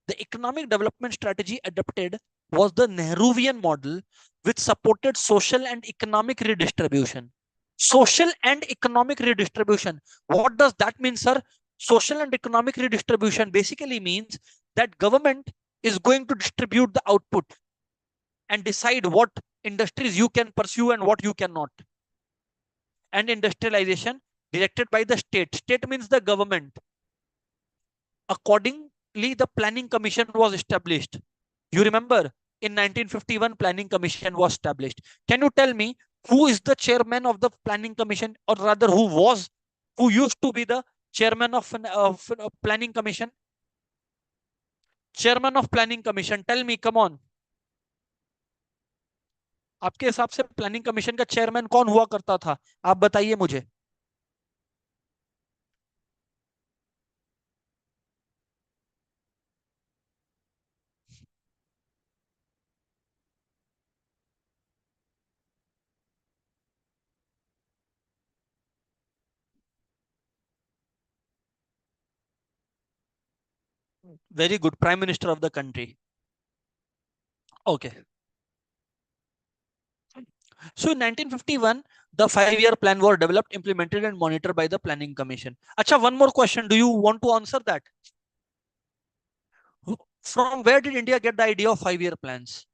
The economic development strategy adopted was the Nehruvian model, which supported social and economic redistribution. Social and economic redistribution. What does that mean, sir? Social and economic redistribution basically means that government is going to distribute the output and decide what industries you can pursue and what you cannot. And industrialization directed by the state. State means the government. Accordingly, the planning commission was established. You remember in 1951 planning commission was established. Can you tell me who is the chairman of the planning commission, or rather who used to be the chairman of planning commission? Chairman of planning commission, tell me, come on. आपके हिसाब से planning commission का chairman कौन हुआ करता था? आप बताइए मुझे. Very good, prime minister of the country. Okay. So in 1951, the 5-year plan was developed, implemented, and monitored by the Planning Commission. Acha, one more question. Do you want to answer that? From where did India get the idea of 5-year plans?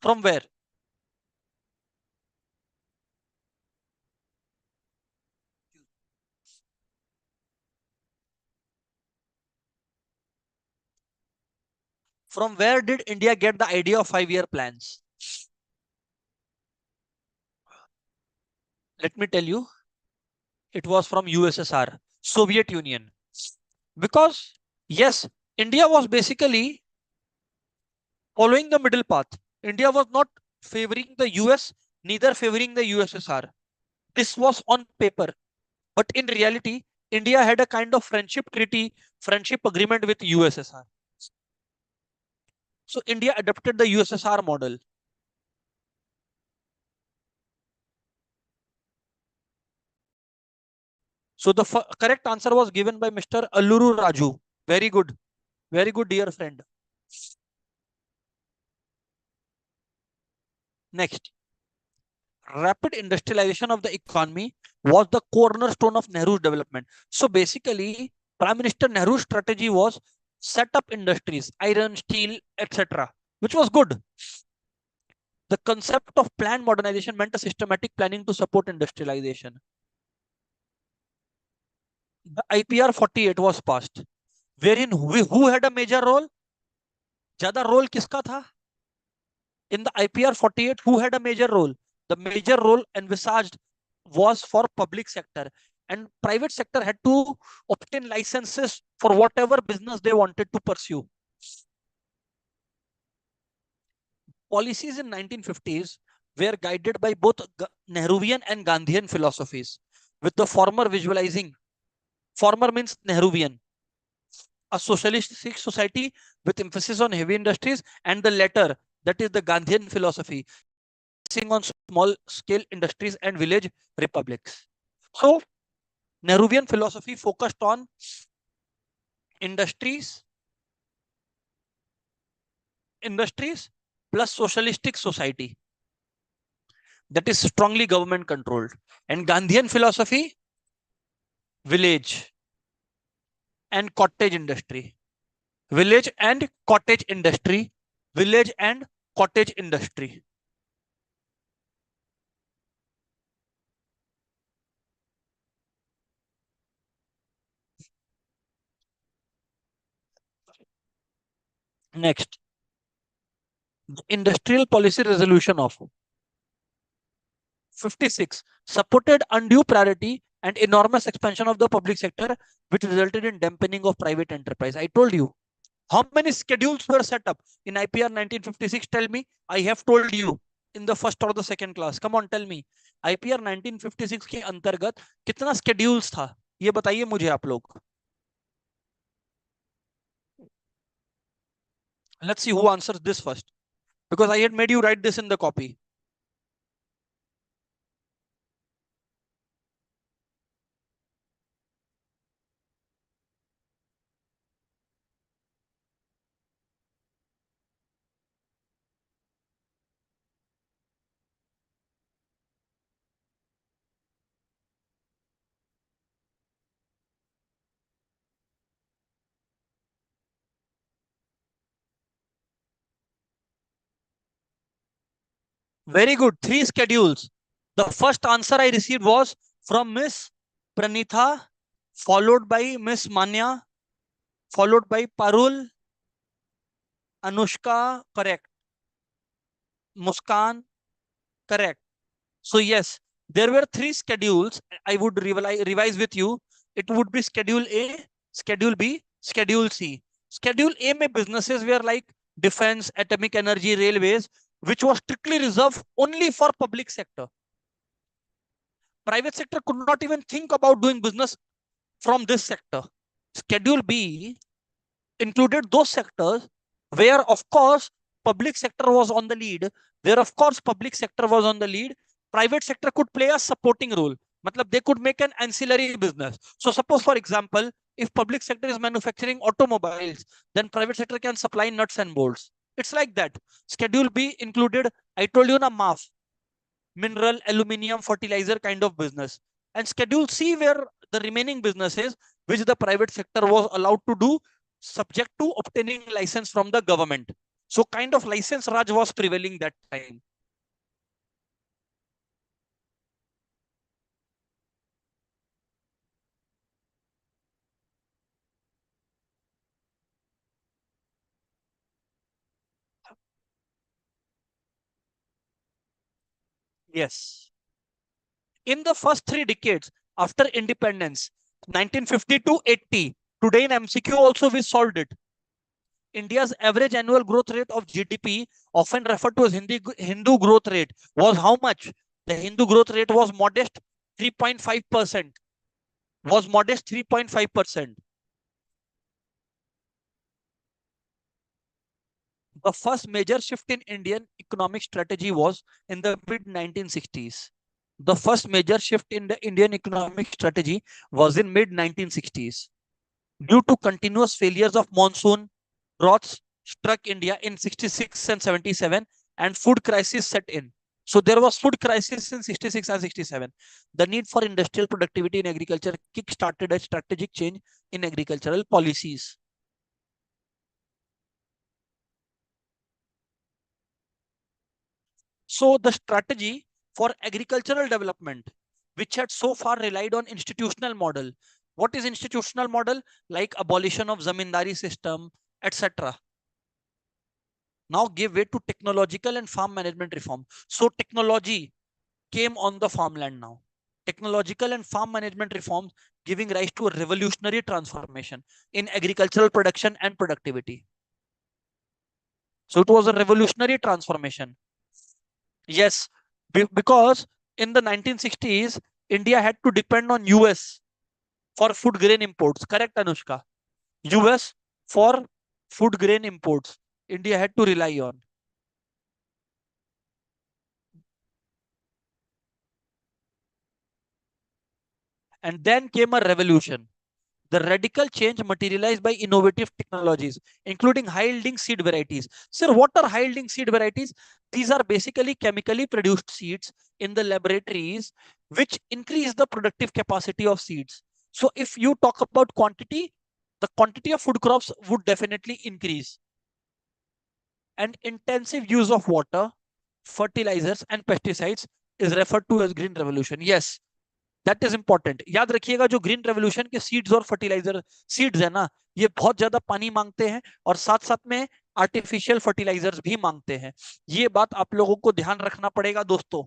From where? From where did India get the idea of 5-year plans? Let me tell you, it was from USSR, Soviet Union. Because, yes, India was basically following the middle path. India was not favoring the US, neither favoring the USSR. This was on paper. But in reality, India had a kind of friendship treaty, friendship agreement with USSR. So India adopted the USSR model. So the correct answer was given by Mr. Alluru Raju. Very good. Very good, dear friend. Next. Rapid industrialization of the economy was the cornerstone of Nehru's development. So basically, Prime Minister Nehru's strategy was set up industries, iron, steel, etc., which was good. The concept of planned modernization meant a systematic planning to support industrialization. The IPR 48 was passed, wherein who had a major role? ज्यादा role किसका था? In the IPR 48, who had a major role? The major role envisaged was for public sector, and private sector had to obtain licenses for whatever business they wanted to pursue. Policies in 1950s were guided by both Nehruvian and Gandhian philosophies, with the former visualizing, former means Nehruvian, a socialistic society with emphasis on heavy industries, and the latter, that is the Gandhian philosophy, focusing on small scale industries and village republics. So Nehruvian philosophy focused on industries, industries plus socialistic society, that is strongly government controlled. And Gandhian philosophy, village and cottage industry, village and cottage industry, village and cottage industry. Next, The Industrial Policy Resolution of 56 supported undue priority and enormous expansion of the public sector, which resulted in dampening of private enterprise. I told you. How many schedules were set up in IPR 1956? Tell me. I have told you in the first or the second class. Come on, tell me. IPR 1956 के अंतर्गत कितना schedules था? ये बताइए मुझे आप लोग. Let's see who answers this first. Because I had made you write this in the copy. Very good. Three schedules. The first answer I received was from Miss Pranitha, followed by Miss Manya, followed by Parul, Anushka, correct. Muskan, correct. So yes, there were three schedules. I would revise with you. It would be Schedule A, Schedule B, Schedule C. Schedule A में businesses were like defense, atomic energy, railways, which was strictly reserved only for public sector. Private sector could not even think about doing business from this sector. Schedule B included those sectors where, of course, public sector was on the lead. Where, of course, public sector was on the lead, private sector could play a supporting role. Matlab, they could make an ancillary business. So suppose, for example, if public sector is manufacturing automobiles, then private sector can supply nuts and bolts. It's like that. Schedule B included, I told you na, MAF, mineral, aluminium, fertilizer kind of business. And Schedule C were the remaining businesses which the private sector was allowed to do subject to obtaining license from the government. So kind of license Raj was prevailing that time. Yes. In the first 3 decades after independence, 1950 to 80, today in MCQ also we solved it. India's average annual growth rate of GDP, often referred to as Hindu growth rate, was how much? The Hindu growth rate was modest 3.5%. Was modest 3.5%. The first major shift in Indian economic strategy was in the mid 1960s. The first major shift in the Indian economic strategy was in mid 1960s. Due to continuous failures of monsoon, droughts struck India in 66 and 77 and food crisis set in. So there was food crisis in 66 and 67. The need for industrial productivity in agriculture kick-started a strategic change in agricultural policies. So the strategy for agricultural development, which had so far relied on institutional model. What is institutional model? Like abolition of zamindari system, etc. Now give way to technological and farm management reform. So technology came on the farmland now. Technological and farm management reforms giving rise to a revolutionary transformation in agricultural production and productivity. So it was a revolutionary transformation. Yes, because in the 1960s, India had to depend on US for food grain imports. Correct, Anushka? US for food grain imports. India had to rely on. And then came a revolution. The radical change materialized by innovative technologies, including high-yielding seed varieties. Sir, what are high-yielding seed varieties? These are basically chemically produced seeds in the laboratories, which increase the productive capacity of seeds. So if you talk about quantity, the quantity of food crops would definitely increase. And intensive use of water, fertilizers, and pesticides is referred to as green revolution. Yes, that is important. याद रखिएगा जो green revolution के seeds और fertiliser seeds है ना, ये बहुत ज्यादा पानी मांगते हैं और साथ साथ में आर्टिफिशियल फर्टिलाइजर्स भी मांगते हैं। ये बात आप लोगों को ध्यान रखना पड़ेगा दोस्तों।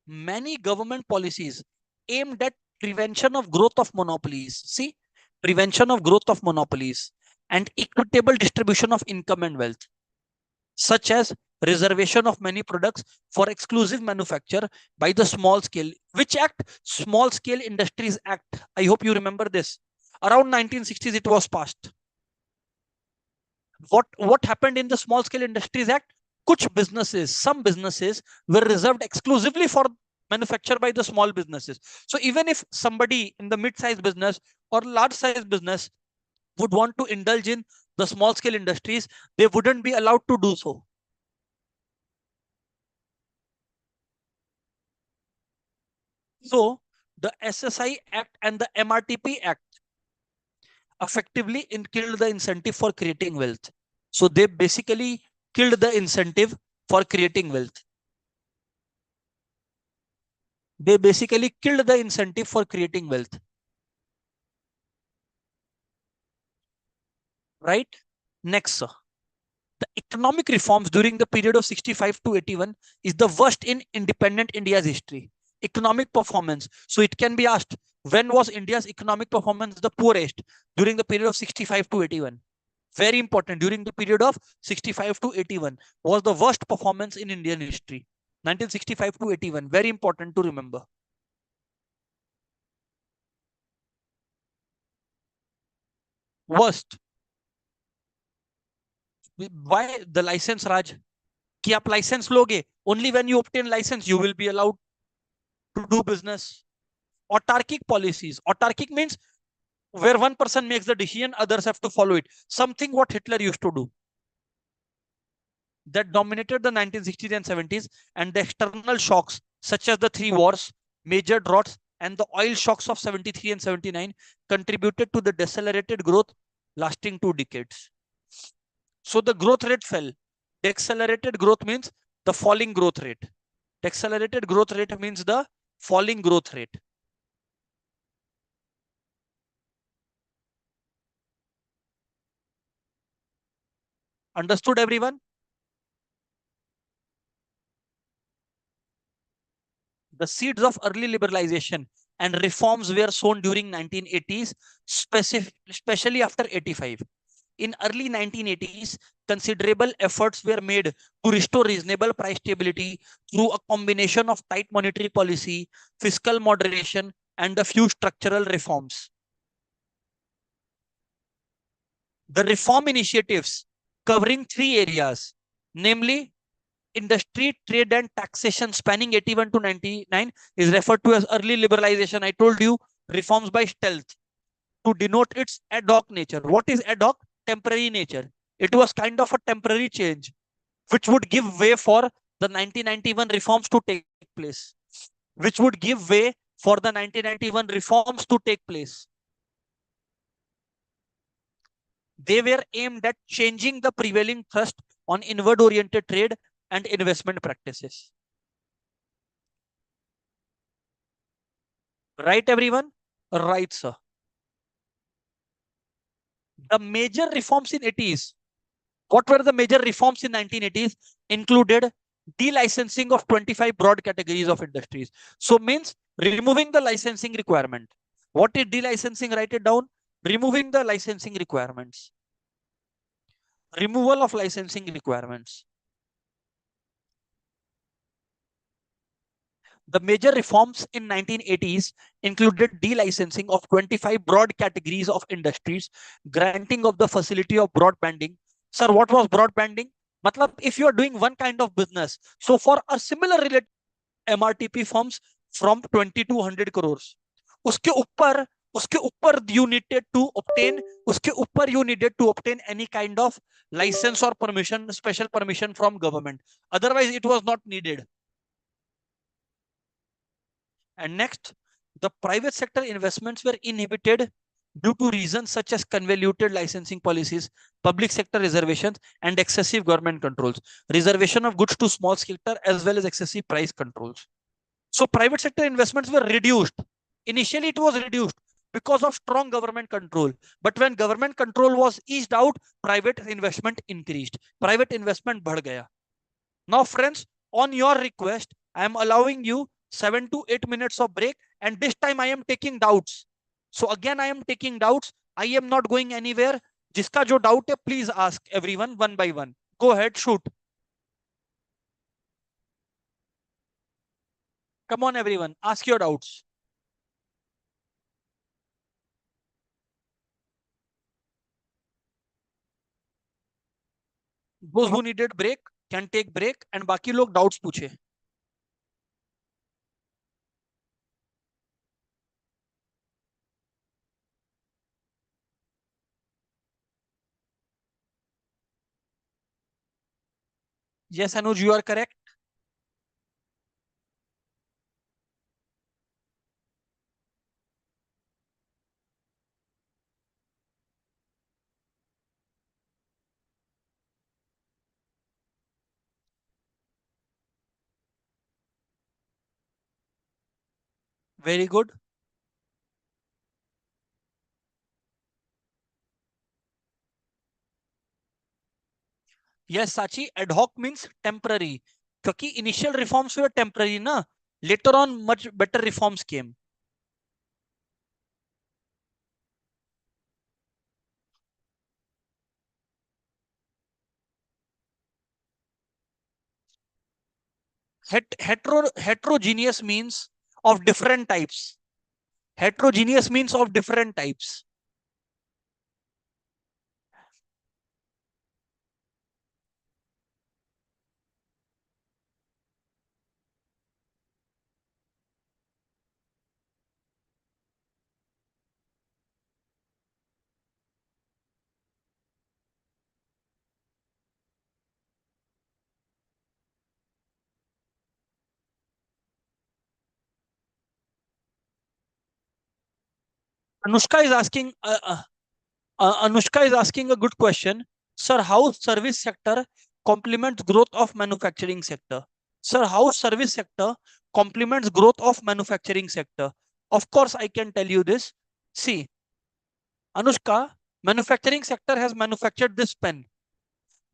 Many government policies aimed at prevention of growth of monopolies. See, prevention of growth of monopolies and equitable distribution of income and wealth, such as reservation of many products for exclusive manufacture by the small scale. Which act? Small Scale Industries Act. I hope you remember this. Around 1960s, it was passed. What happened in the Small Scale Industries Act? Kuch businesses, some businesses were reserved exclusively for manufacture by the small businesses. So even if somebody in the mid-sized business or large-sized business would want to indulge in the small scale industries, they wouldn't be allowed to do so. So the SSI Act and the MRTP Act effectively killed the incentive for creating wealth. So they basically killed the incentive for creating wealth. They basically killed the incentive for creating wealth. Right? Next, sir. The economic reforms during the period of 65 to 81 is the worst in independent India's history. Economic performance. So it can be asked, when was India's economic performance the poorest? During the period of 65 to 81. Very important. During the period of 65 to 81 was the worst performance in Indian history. 1965 to 81. Very important to remember. Worst. Why the license Raj? कि आप licence लोगे, only when you obtain license you will be allowed to do business. Autarkic policies. Autarkic means where one person makes the decision, others have to follow it. Something what Hitler used to do. That dominated the 1960s and 70s, and the external shocks, such as the three wars, major droughts, and the oil shocks of 73 and 79, contributed to the decelerated growth lasting 2 decades. So the growth rate fell. The accelerated growth means the falling growth rate. The accelerated growth rate means the falling growth rate. Understood, everyone? The seeds of early liberalization and reforms were sown during 1980s, especially after 85. In early 1980s, considerable efforts were made to restore reasonable price stability through a combination of tight monetary policy, fiscal moderation, and a few structural reforms. The reform initiatives covering three areas, namely industry, trade, and taxation spanning 81 to 99 is referred to as early liberalization. I told you, reforms by stealth to denote its ad hoc nature. What is ad hoc? Temporary nature. It was kind of a temporary change which would give way for the 1991 reforms to take place. Which would give way for the 1991 reforms to take place. They were aimed at changing the prevailing thrust on inward oriented trade and investment practices. Right, everyone? Right, sir. The major reforms in 80s. What were the major reforms in 1980s? Included delicensing of 25 broad categories of industries. So means removing the licensing requirement. What is delicensing? Write it down. Removing the licensing requirements. Removal of licensing requirements. The major reforms in 1980s included delicensing of 25 broad categories of industries, granting of the facility of broadbanding. Sir, what was broadbanding? Matlab, if you are doing one kind of business, so for a similar related MRTP firms from 20 to 100 crores, उसके ऊपर उसके ऊपर you needed to obtain उसके ऊपर you needed to obtain any kind of license or permission, special permission from government. Otherwise, it was not needed. And next, the private sector investments were inhibited due to reasons such as convoluted licensing policies, public sector reservations, and excessive government controls. Reservation of goods to small sector as well as excessive price controls. So private sector investments were reduced. Initially, it was reduced because of strong government control. But when government control was eased out, private investment increased. Private investment बढ़ गया. Now, friends, on your request, I am allowing you 7 to 8 minutes of break, and this time I am taking doubts. So again, I am taking doubts. I am not going anywhere. जिसका जो doubt है, please ask everyone one by one. Go ahead, shoot. Come on, everyone, ask your doubts. Those who needed break can take break, and बाकी लोग doubts पूछे. Yes, Anuj, you are correct. Very good. Yes, Sachi, ad hoc means temporary. क्योंकि initial reforms were temporary ना. Later on, much better reforms came. Heterogeneous means of different types. Heterogeneous means of different types. Anushka is asking. Anushka is asking a good question. Sir, how service sector complements growth of manufacturing sector? Sir, how service sector complements growth of manufacturing sector? Of course, I can tell you this. See, Anushka, manufacturing sector has manufactured this pen.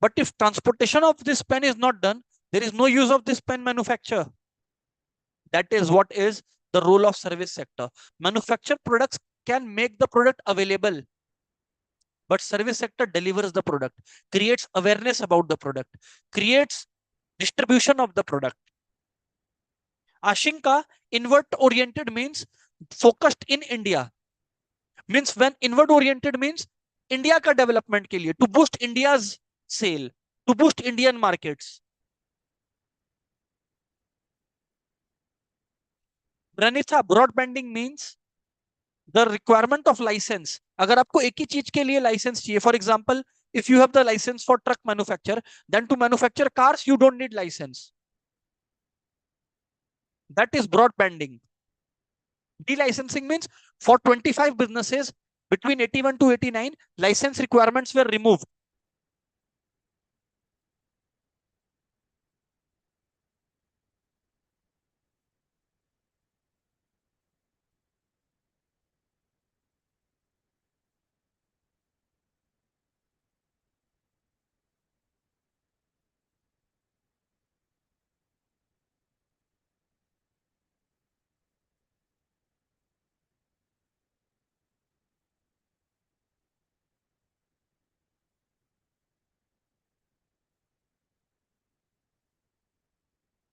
But if transportation of this pen is not done, there is no use of this pen manufacture. That is what is the role of service sector. Manufactured products can make the product available, but service sector delivers the product, creates awareness about the product, creates distribution of the product. Ashinka, inward oriented means focused in India. Means when inward oriented means India ka development ke liye, to boost India's sale, to boost Indian markets. Ranitha, broadbanding means the requirement of license. अगर आपको एक ही चीज के लिए licence चाहिए, for example if you have the license for truck manufacture, then to manufacture cars you don't need license. That is broadbanding. Delicensing means for 25 businesses between 81 to 89, license requirements were removed.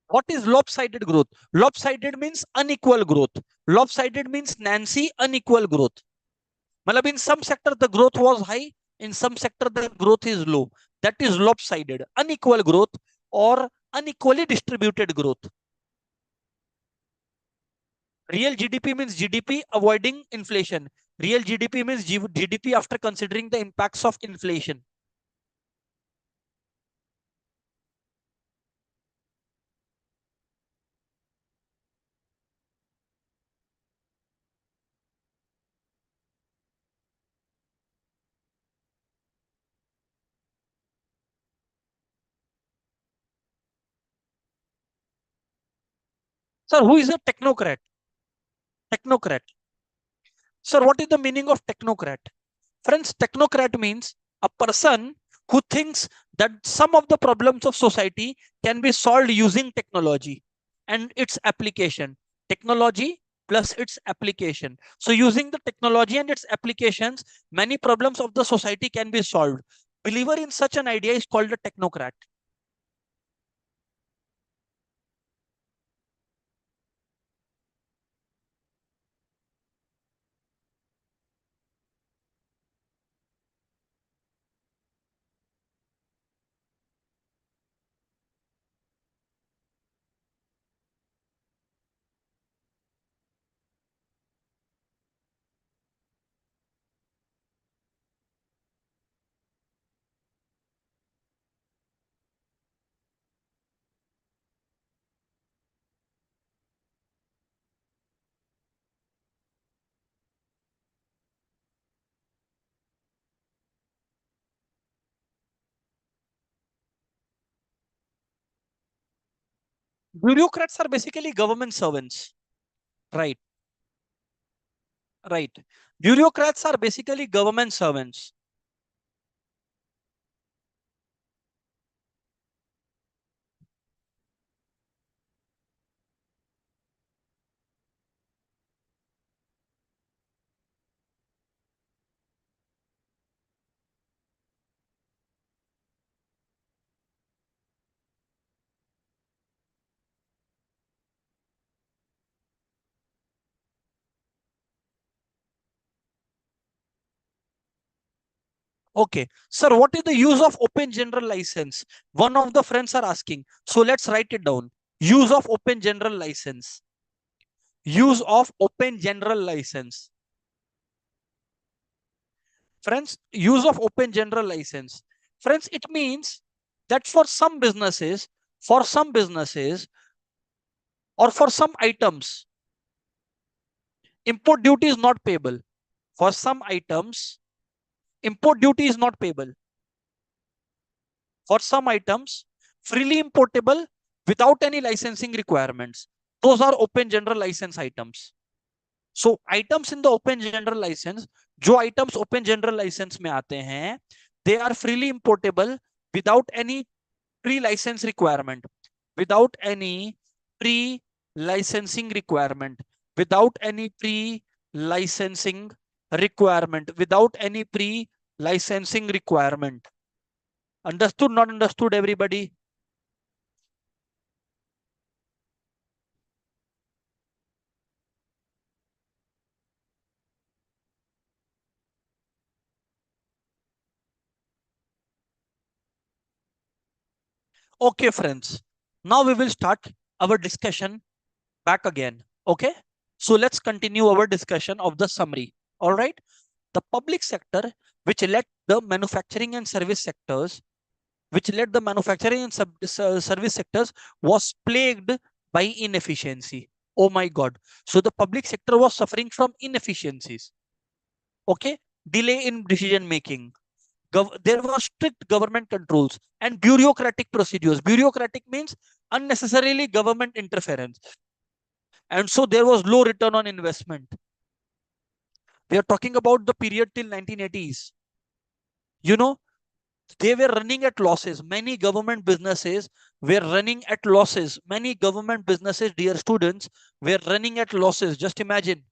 What is lopsided growth? Lopsided means unequal growth. Lopsided means Nancy unequal growth. Malab in some sector the growth was high, in some sector the growth is low. That is lopsided, unequal growth or unequally distributed growth. Real GDP means GDP avoiding inflation. Real GDP means GDP after considering the impacts of inflation. Sir, who is a technocrat? Technocrat. Sir, what is the meaning of technocrat? Friends, technocrat means a person who thinks that some of the problems of society can be solved using technology and its application. Technology plus its application. So, using the technology and its applications, many problems of the society can be solved. Believer in such an idea is called a technocrat. Bureaucrats are basically government servants. Right, right. Bureaucrats are basically government servants. Okay. Sir, what is the use of open general license? One of the friends are asking. So let's write it down. Use of open general license. Use of open general license. Friends, use of open general license. Friends, it means that for some businesses or for some items, import duty is not payable. For some items, import duty is not payable. For some items, freely importable without any licensing requirements. Those are open general license items. So items in the open general license, जो items open general license में आते हैं, they are freely importable without any pre-license requirement, without any pre-licensing requirement, without any pre-licensing requirement, without any pre-licensing requirement. Understood? Not understood, everybody? Okay, friends. Now we will start our discussion back again. Okay. So let's continue our discussion of the summary. All right. The public sector, which led the manufacturing and service sectors, service sectors, was plagued by inefficiency. Oh my God. So the public sector was suffering from inefficiencies. Okay. Delay in decision making. There were strict government controls and bureaucratic procedures. Bureaucratic means unnecessarily government interference. And so there was low return on investment. We are talking about the period till 1980s. You know, they were running at losses. Many government businesses were running at losses. Many government businesses, dear students, were running at losses. Just imagine.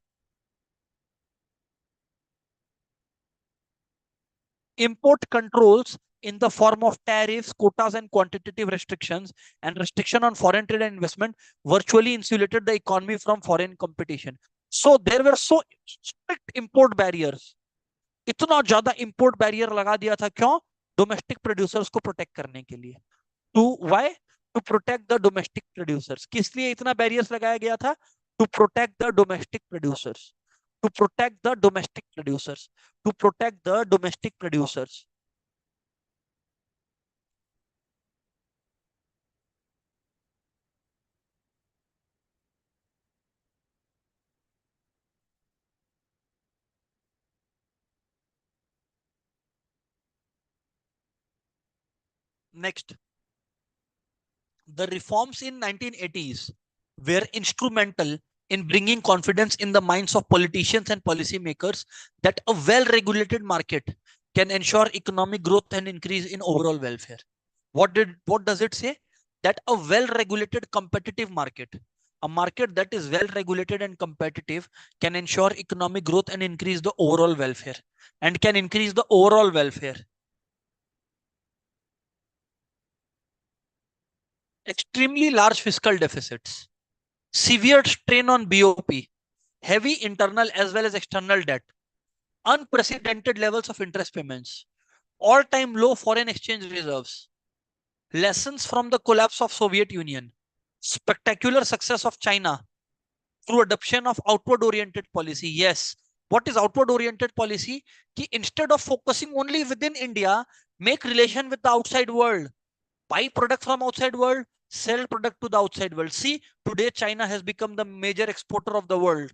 Import controls in the form of tariffs, quotas, and quantitative restrictions, and restriction on foreign trade and investment virtually insulated the economy from foreign competition. So there were so strict import barriers. इतना ज्यादा import barrier लगा दिया था, क्यों? Domestic producers को protect करने के लिए. To why? To protect the domestic producers. किस लिए इतना बैरियर्स लगाया गया था? To protect the domestic producers. To protect the domestic producers. To protect the domestic producers. Next, the reforms in 1980s were instrumental in bringing confidence in the minds of politicians and policymakers that a well-regulated market can ensure economic growth and increase in overall welfare. What does it say? That a well-regulated competitive market, a market that is well-regulated and competitive, can ensure economic growth and increase the overall welfare, and can increase the overall welfare. Extremely large fiscal deficits, severe strain on BOP, heavy internal as well as external debt, unprecedented levels of interest payments, all-time low foreign exchange reserves, lessons from the collapse of Soviet Union, spectacular success of China through adoption of outward-oriented policy. Yes, what is outward-oriented policy? Ki instead of focusing only within India, make relation with the outside world. Buy product from outside world, sell product to the outside world. See, today China has become the major exporter of the world.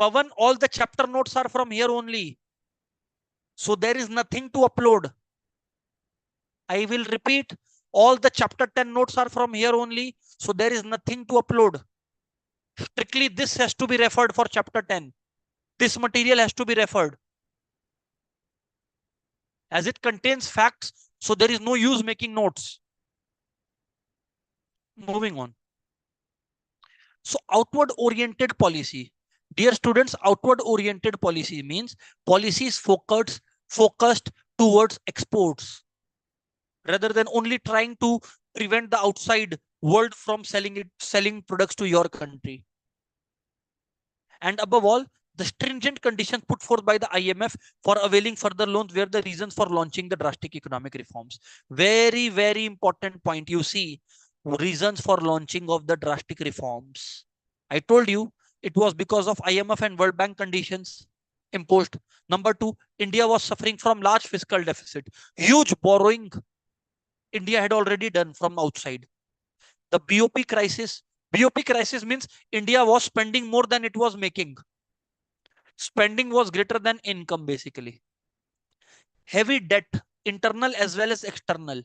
Pavan, all the chapter notes are from here only. So there is nothing to upload. I will repeat, all the chapter 10 notes are from here only. So there is nothing to upload. Strictly this has to be referred for chapter 10. This material has to be referred. As it contains facts, so there is no use making notes. Moving on. So outward oriented policy. Dear students, outward oriented policy means policies focused towards exports, rather than only trying to prevent the outside world from selling products to your country. And above all, the stringent conditions put forth by the IMF for availing further loans were the reasons for launching the drastic economic reforms. Very, very important point. You see, reasons for launching of the drastic reforms. I told you it was because of IMF and World Bank conditions imposed. Number two, India was suffering from large fiscal deficit, huge borrowing India had already done from outside. The BOP crisis means India was spending more than it was making. Spending was greater than income, basically. Heavy debt, internal as well as external.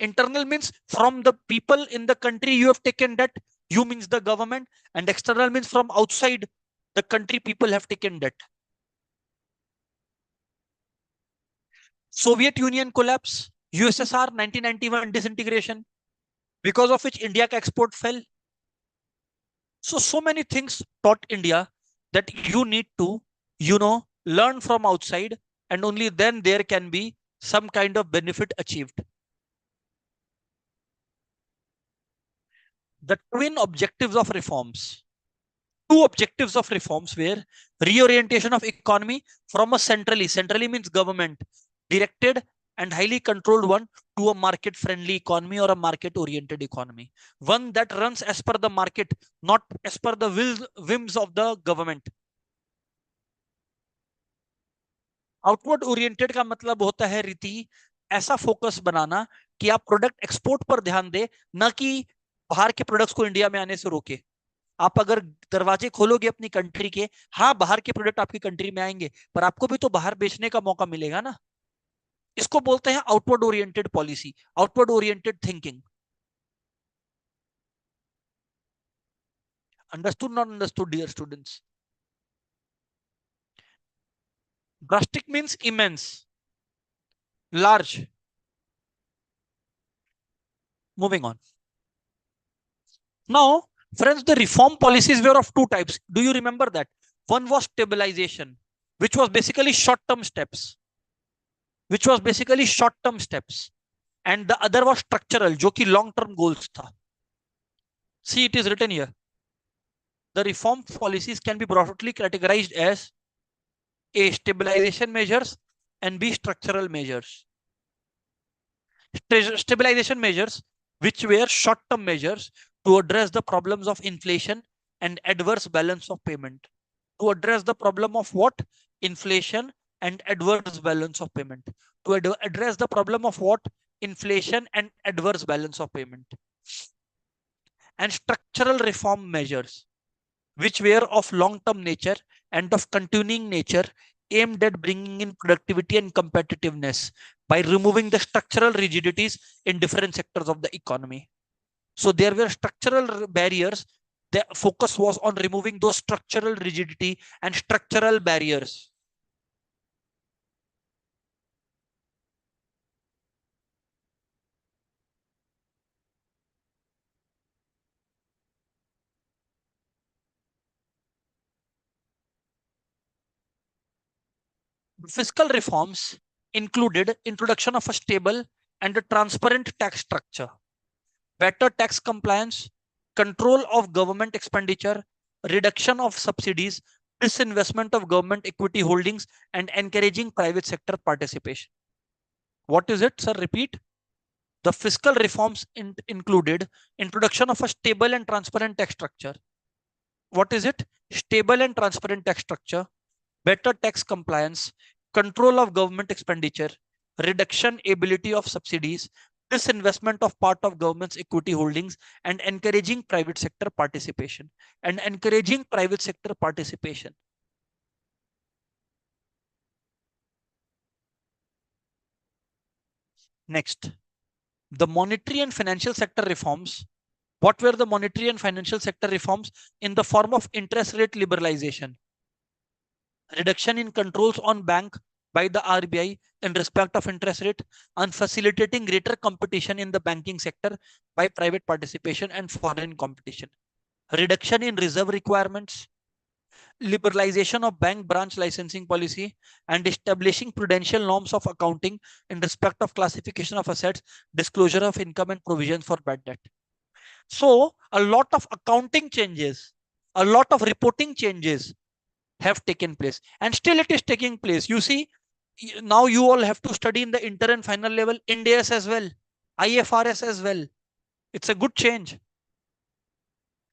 Internal means from the people in the country you have taken debt, you means the government, and external means from outside the country people have taken debt. Soviet Union collapse, USSR 1991 disintegration, because of which India export fell. So many things taught India that you need to, learn from outside, and only then there can be some kind of benefit achieved. The twin objectives of reforms. Two objectives of reforms were reorientation of economy from a centrally means government, directed and highly controlled one to a market friendly economy or a market oriented economy. One that runs as per the market, not as per the whims of the government. Outward oriented का मतलब होता है रीति ऐसा focus बनाना कि आप product export पर ध्यान दे, न कि बाहर के प्रोडक्ट्स को इंडिया में आने से रोके. आप अगर दरवाजे खोलोगे अपनी कंट्री के, हाँ बाहर के प्रोडक्ट आपकी कंट्री में आएंगे, पर आपको भी तो बाहर बेचने का मौका मिलेगा ना. इसको बोलते हैं outward oriented policy, outward oriented thinking. Understood not understood dear students? Drastic means immense, large. Moving on. Now, friends, the reform policies were of two types. Do you remember that? One was stabilization, which was basically short-term steps. And the other was structural, जो कि long-term goals था. See, it is written here. The reform policies can be broadly categorized as A, stabilization measures, and B, structural measures. Stabilization measures, which were short-term measures to address the problems of inflation and adverse balance of payment. To address the problem of what? Inflation and adverse balance of payment. To address the problem of what? Inflation and adverse balance of payment. And structural reform measures, which were of long-term nature and of continuing nature, aimed at bringing in productivity and competitiveness by removing the structural rigidities in different sectors of the economy. So there were structural barriers. The focus was on removing those structural rigidity and structural barriers. Fiscal reforms included introduction of a stable and a transparent tax structure, better tax compliance, control of government expenditure, reduction of subsidies, disinvestment of government equity holdings, and encouraging private sector participation. What is it, sir? Repeat. The fiscal reforms included introduction of a stable and transparent tax structure. What is it? Stable and transparent tax structure, better tax compliance, control of government expenditure, reduction ability of subsidies, disinvestment of part of government's equity holdings, and encouraging private sector participation. And encouraging private sector participation. Next, the monetary and financial sector reforms. What were the monetary and financial sector reforms? In the form of interest rate liberalization, reduction in controls on bank by the RBI in respect of interest rate, and facilitating greater competition in the banking sector by private participation and foreign competition. Reduction in reserve requirements, liberalization of bank branch licensing policy, and establishing prudential norms of accounting in respect of classification of assets, disclosure of income, and provision for bad debt. So, a lot of accounting changes, a lot of reporting changes have taken place, and still it is taking place. You see, now you all have to study in the inter and final level Ind AS as well, IFRS as well. It's a good change.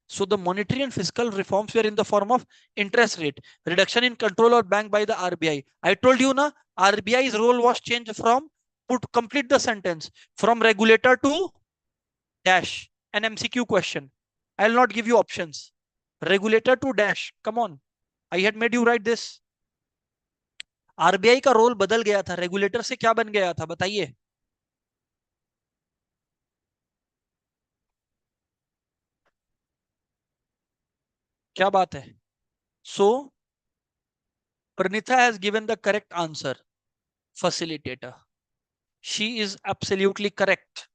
So the monetary and fiscal reforms were in the form of interest rate, reduction in control of bank by the RBI. I told you na, RBI's role was changed from, put complete the sentence, from regulator to dash, an MCQ question. I'll not give you options. Regulator to dash. Come on. I had made you write this. RBI का role बदल गया था, regulator से क्या बन गया था बताइए? क्या बात है? सो Pranitha has given the correct answer. Facilitator. She is absolutely correct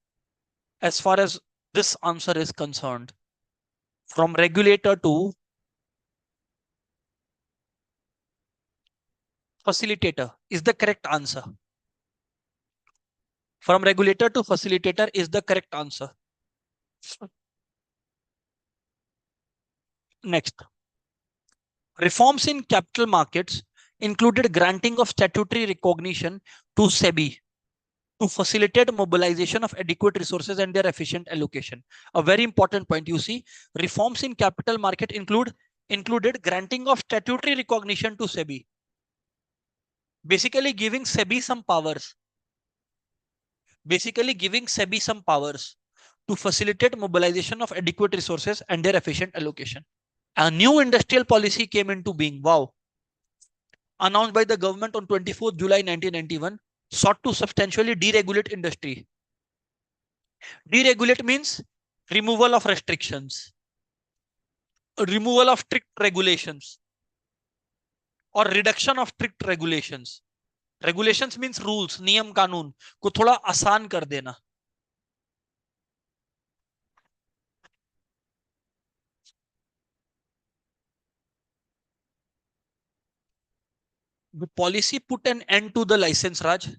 as far as this answer is concerned. From regulator to facilitator is the correct answer. From regulator to facilitator is the correct answer. Next, reforms in capital markets included granting of statutory recognition to SEBI to facilitate mobilization of adequate resources and their efficient allocation. A very important point. You see, reforms in capital market included granting of statutory recognition to SEBI, basically giving SEBI some powers. To facilitate mobilization of adequate resources and their efficient allocation. A new industrial policy came into being. Wow. Announced by the government on 24th July 1991, sought to substantially deregulate industry. Deregulate means removal of restrictions, removal of strict regulations, or reduction of strict regulations. Regulations means rules, नियम कानून को थोड़ा आसान कर देना. The policy put an end to the license Raj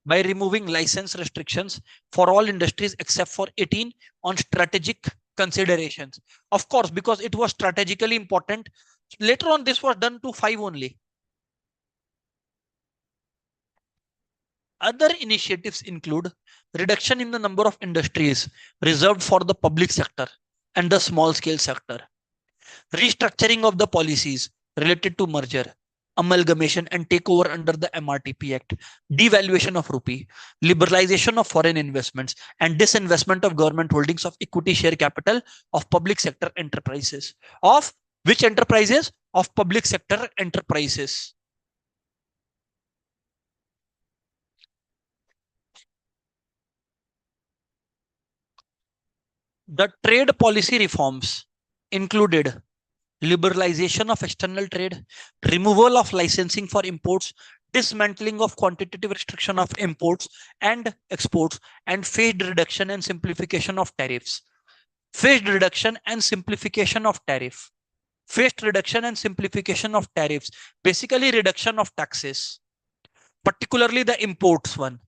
by removing license restrictions for all industries except for 18 on strategic considerations. Of course, because it was strategically important. Later on, this was done to 5 only. Other initiatives include reduction in the number of industries reserved for the public sector and the small scale sector, restructuring of the policies related to merger, amalgamation and takeover under the MRTP Act, devaluation of rupee, liberalization of foreign investments, and disinvestment of government holdings of equity share capital of public sector enterprises. Of which enterprises? Of public sector enterprises. The trade policy reforms included liberalization of external trade, removal of licensing for imports, dismantling of quantitative restriction of imports and exports, and phased reduction and simplification of tariffs. Phased reduction and simplification of tariff. Phased reduction and simplification of tariffs. Basically, reduction of taxes, particularly the imports one,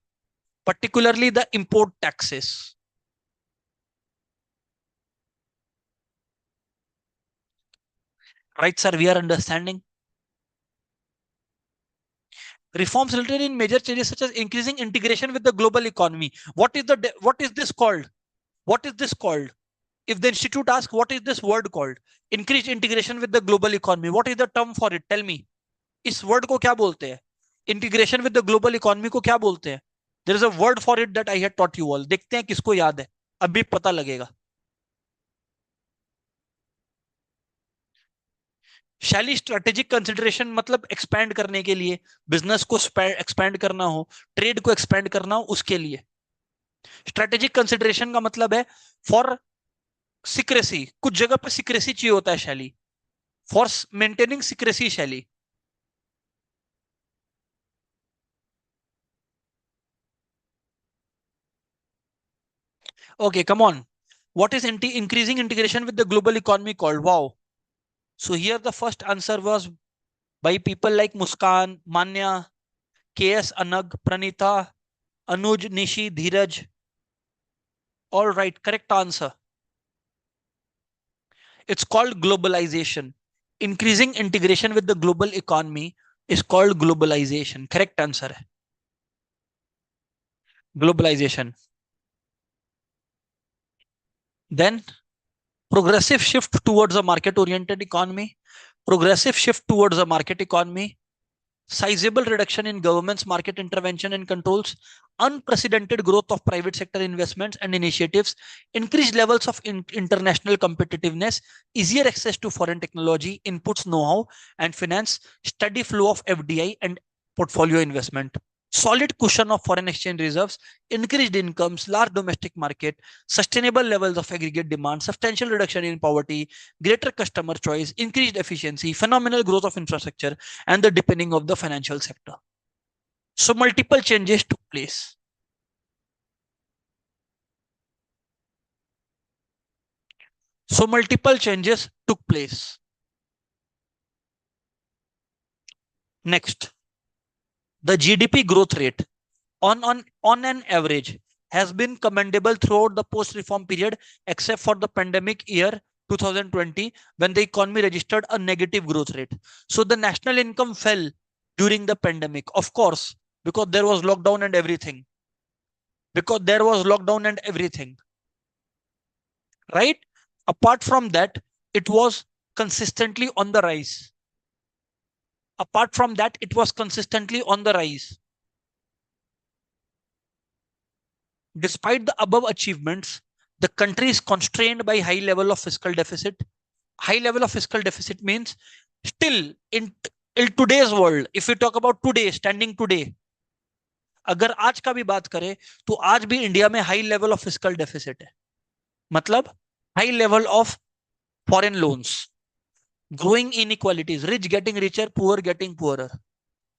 particularly the import taxes. Right, sir? We are understanding. Reforms resulted in major changes such as increasing integration with the global economy. What is this called? What is this called? If the institute asks, what is this word called? Increased integration with the global economy. What is the term for it? Tell me. इस word को क्या बोलते हैं? Integration with the global economy को क्या बोलते हैं? There is a word for it that I had taught you all. देखते हैं किसको याद है. अभी पता लगेगा. शैली स्ट्रेटेजिक कंसिडरेशन मतलब एक्सपैंड करने के लिए, बिजनेस को एक्सपैंड करना हो, ट्रेड को एक्सपैंड करना हो, उसके लिए. स्ट्रेटेजिक कंसिडरेशन का मतलब है फॉर सिक्रेसी. कुछ जगह पे सिक्रेसी चाहिए होता है शैली. फॉर मेंटेनिंग सिक्रेसी शैली. Okay, come on. What is increasing integration with the global economy called? Wow. So here the first answer was by people like Muskan, Manya, KS Anag, Pranita, Anuj, Nishi, Dheeraj. All right, correct answer. It's called globalization. Increasing integration with the global economy is called globalization. Correct answer. Globalization. Then progressive shift towards a market oriented economy. Progressive shift towards a market economy. Sizable reduction in government's market intervention and controls, unprecedented growth of private sector investments and initiatives, increased levels of international competitiveness, easier access to foreign technology, inputs, know-how, and finance, steady flow of FDI and portfolio investment. Solid cushion of foreign exchange reserves, increased incomes, large domestic market, sustainable levels of aggregate demand, substantial reduction in poverty, greater customer choice, increased efficiency, phenomenal growth of infrastructure, and the deepening of the financial sector. So multiple changes took place. So multiple changes took place. Next, the GDP growth rate on an average has been commendable throughout the post-reform period, except for the pandemic year 2020, when the economy registered a negative growth rate. So the national income fell during the pandemic, of course, because there was lockdown and everything. Because there was lockdown and everything. Right? Apart from that, it was consistently on the rise. Apart from that, it was consistently on the rise. Despite the above achievements, the country is constrained by high level of fiscal deficit. High level of fiscal deficit means still in today's world, if we talk about today, standing today, अगर आज का भी बात करें तो आज भी India में high level of fiscal deficit है. मतलब high level of foreign loans, growing inequalities, rich getting richer, poor getting poorer,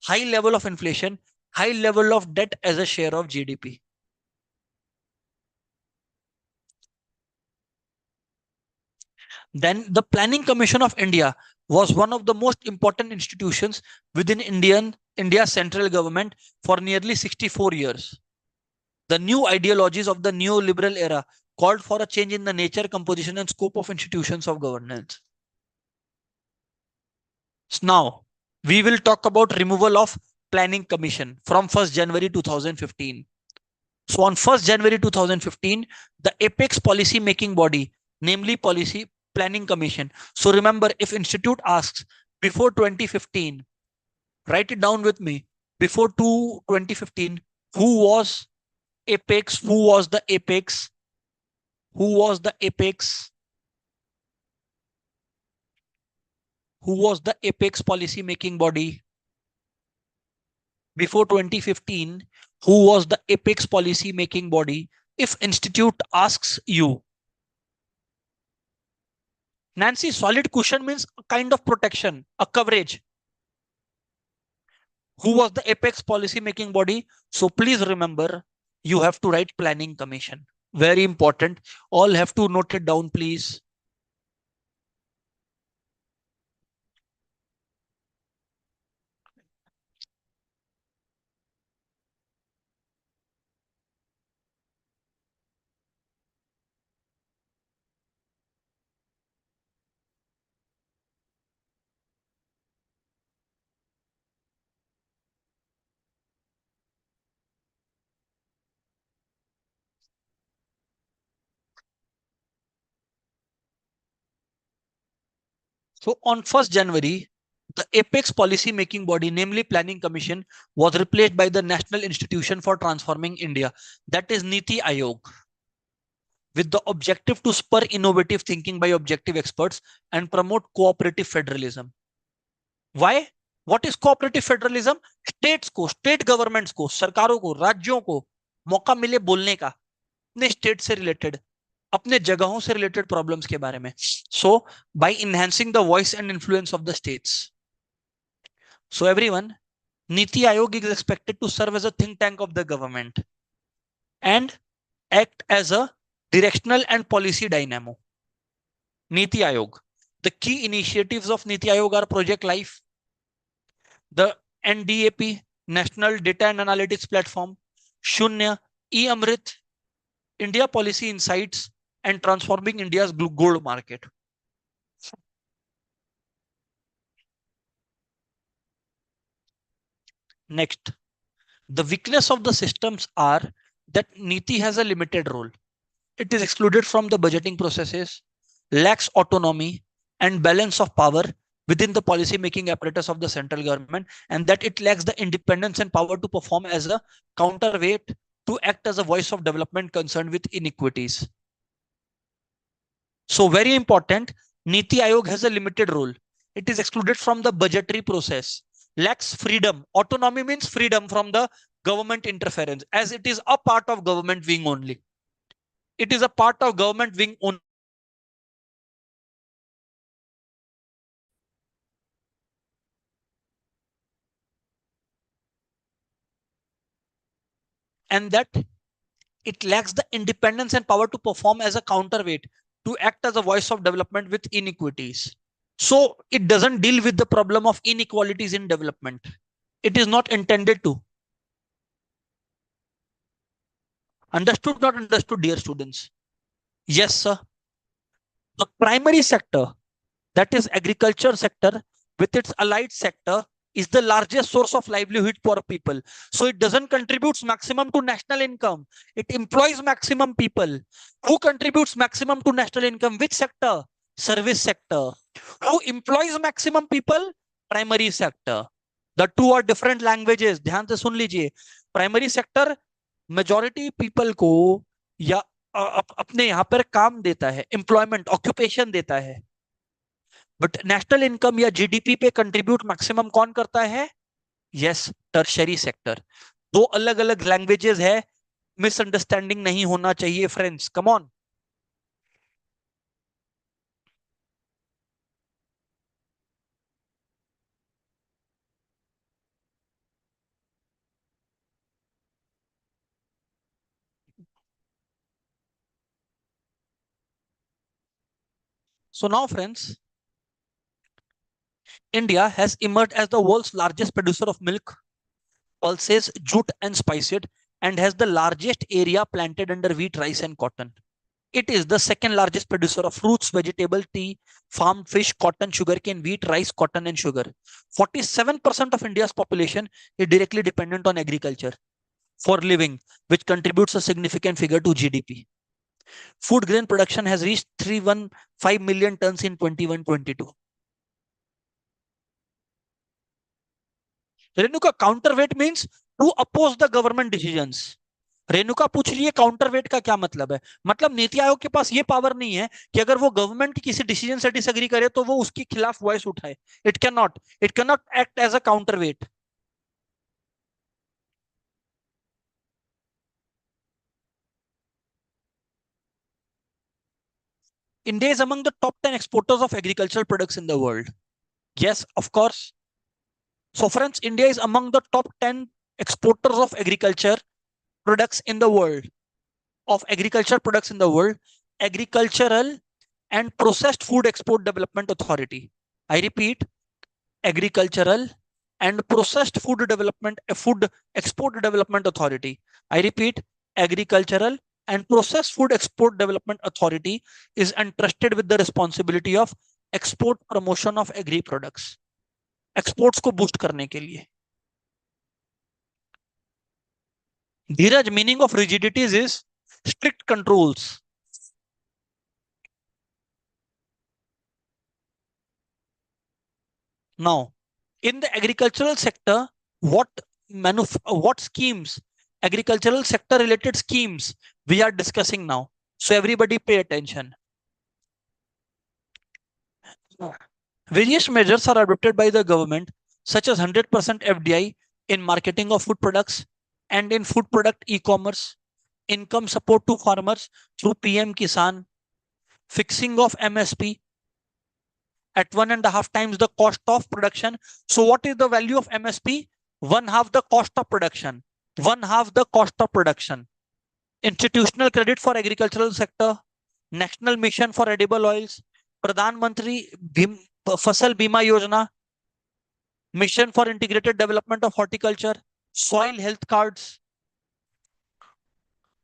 high level of inflation, high level of debt as a share of GDP. Then the Planning Commission of India was one of the most important institutions within India's central government for nearly 64 years. The new ideologies of the neoliberal era called for a change in the nature, composition, and scope of institutions of governance. So now, we will talk about removal of Planning Commission from 1st January 2015. So on 1st January 2015, the apex policy making body, namely Policy Planning Commission. So remember, if institute asks before 2015, write it down with me. Before 2015, who was apex? Who was the apex? Who was the apex? Who was the apex policy making body? Before 2015, who was the apex policy making body? If institute asks you, Nancy, solid cushion means a kind of protection, a coverage. Who was the apex policy making body? So please remember, you have to write planning commission. Very important. All have to note it down, please. So on 1st January, the apex policy making body, namely planning commission, was replaced by the National Institution for Transforming India, that is Niti Aayog, with the objective to spur innovative thinking by objective experts and promote cooperative federalism. Why? What is cooperative federalism? States को, state governments को, सरकारों को, राज्यों को मौका मिले बोलने का अपने स्टेट से रिलेटेड, अपने जगहों से रिलेटेड प्रॉब्लम्स के बारे में. So by enhancing the voice and influence of the states. So everyone, NITI Aayog is expected to serve as a think tank of the government and act as a directional and policy dynamo. Niti Ayog. The key initiatives of Niti Ayog are Project Life, the NDAP, National Data and Analytics Platform, Shunya, E-Amrit, India Policy Insights, and Transforming India's Gold Market. Next, the weakness of the systems are that Niti has a limited role. It is excluded from the budgeting processes, lacks autonomy and balance of power within the policy making apparatus of the central government, and that it lacks the independence and power to perform as a counterweight to act as a voice of development concerned with inequities. So very important, Niti Aayog has a limited role. It is excluded from the budgetary process, lacks freedom. Autonomy means freedom from the government interference, as it is a part of government wing only. It is a part of government wing only. And that it lacks the independence and power to perform as a counterweight, to act as a voice of development with inequities. So it doesn't deal with the problem of inequalities in development. It is not intended to. Understood, not understood, dear students? Yes, sir. The primary sector, that is agriculture sector, with its allied sector, is the largest source of livelihood for people. So it doesn't contribute maximum to national income. It employs maximum people. Who contributes maximum to national income? Which sector? Service sector. Who employs maximum people? Primary sector. The two are different languages. ध्यान से सुन लीजिए. Primary sector majority people को या अपने यहाँ पर काम देता है, employment, occupation देता है. बट नेशनल इनकम या जीडीपी पे कंट्रीब्यूट मैक्सिमम कौन करता है? Yes, tertiary sector. दो अलग अलग लैंग्वेजेस है, मिसअंडरस्टैंडिंग नहीं होना चाहिए friends. Come on. So now friends, India has emerged as the world's largest producer of milk, pulses, jute and spices, and has the largest area planted under wheat, rice and cotton. It is the second largest producer of fruits, vegetable, tea, farmed fish, cotton, sugarcane, wheat, rice, cotton, and sugar. 47% of India's population is directly dependent on agriculture for living, which contributes a significant figure to GDP. Food grain production has reached 315 million tons in 21-22. Renuka, counterweight means to oppose the government decisions. Renuka पूछ रही है counterweight का क्या मतलब है. मतलब नीति आयोग के पास ये पावर नहीं है कि अगर वो गवर्नमेंट की किसी डिसीजन से डिसएग्री करे तो वो उसके खिलाफ वॉइस उठाए. It can not act as a counterweight. India is among the top 10 exporters of agricultural products in the world. Yes, of course. So friends, India is among the top 10 exporters of agriculture products in the world. Of agriculture products in the world. Agricultural and Processed Food Export Development Authority. I repeat, Agricultural and Processed Food Export Development Authority. I repeat, Agricultural and Processed Food Export Development Authority is entrusted with the responsibility of export promotion of agri products. Exports को boost करने के लिए. Dheeraj, meaning of rigidities is strict controls. Now, in the agricultural sector, what schemes, agricultural sector related schemes we are discussing now. So everybody pay attention. Various measures are adopted by the government, such as 100% FDI in marketing of food products and in food product e-commerce, income support to farmers through PM Kisan, fixing of MSP at 1.5 times the cost of production. So what is the value of MSP? One half the cost of production. One half the cost of production. Institutional credit for agricultural sector, National Mission for Edible Oils, Pradhan Mantri Fasal Bima Yojana, Mission for Integrated Development of Horticulture, Soil Health Cards,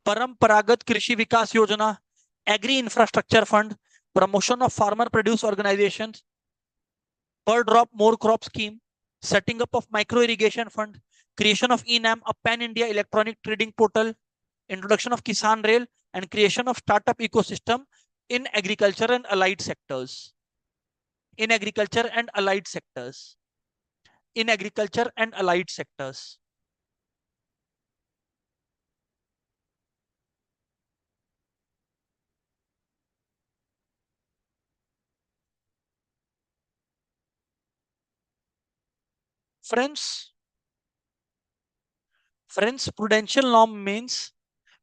Paramparagat Krishi Vikas Yojana, Agri Infrastructure Fund, Promotion of Farmer Produce Organizations, Per Drop More Crop Scheme, setting up of Micro Irrigation Fund, creation of ENAM, a pan-India electronic trading portal, introduction of Kisan Rail, and creation of startup ecosystem in agriculture and allied sectors. In agriculture and allied sectors. In agriculture and allied sectors. Friends, prudential norm means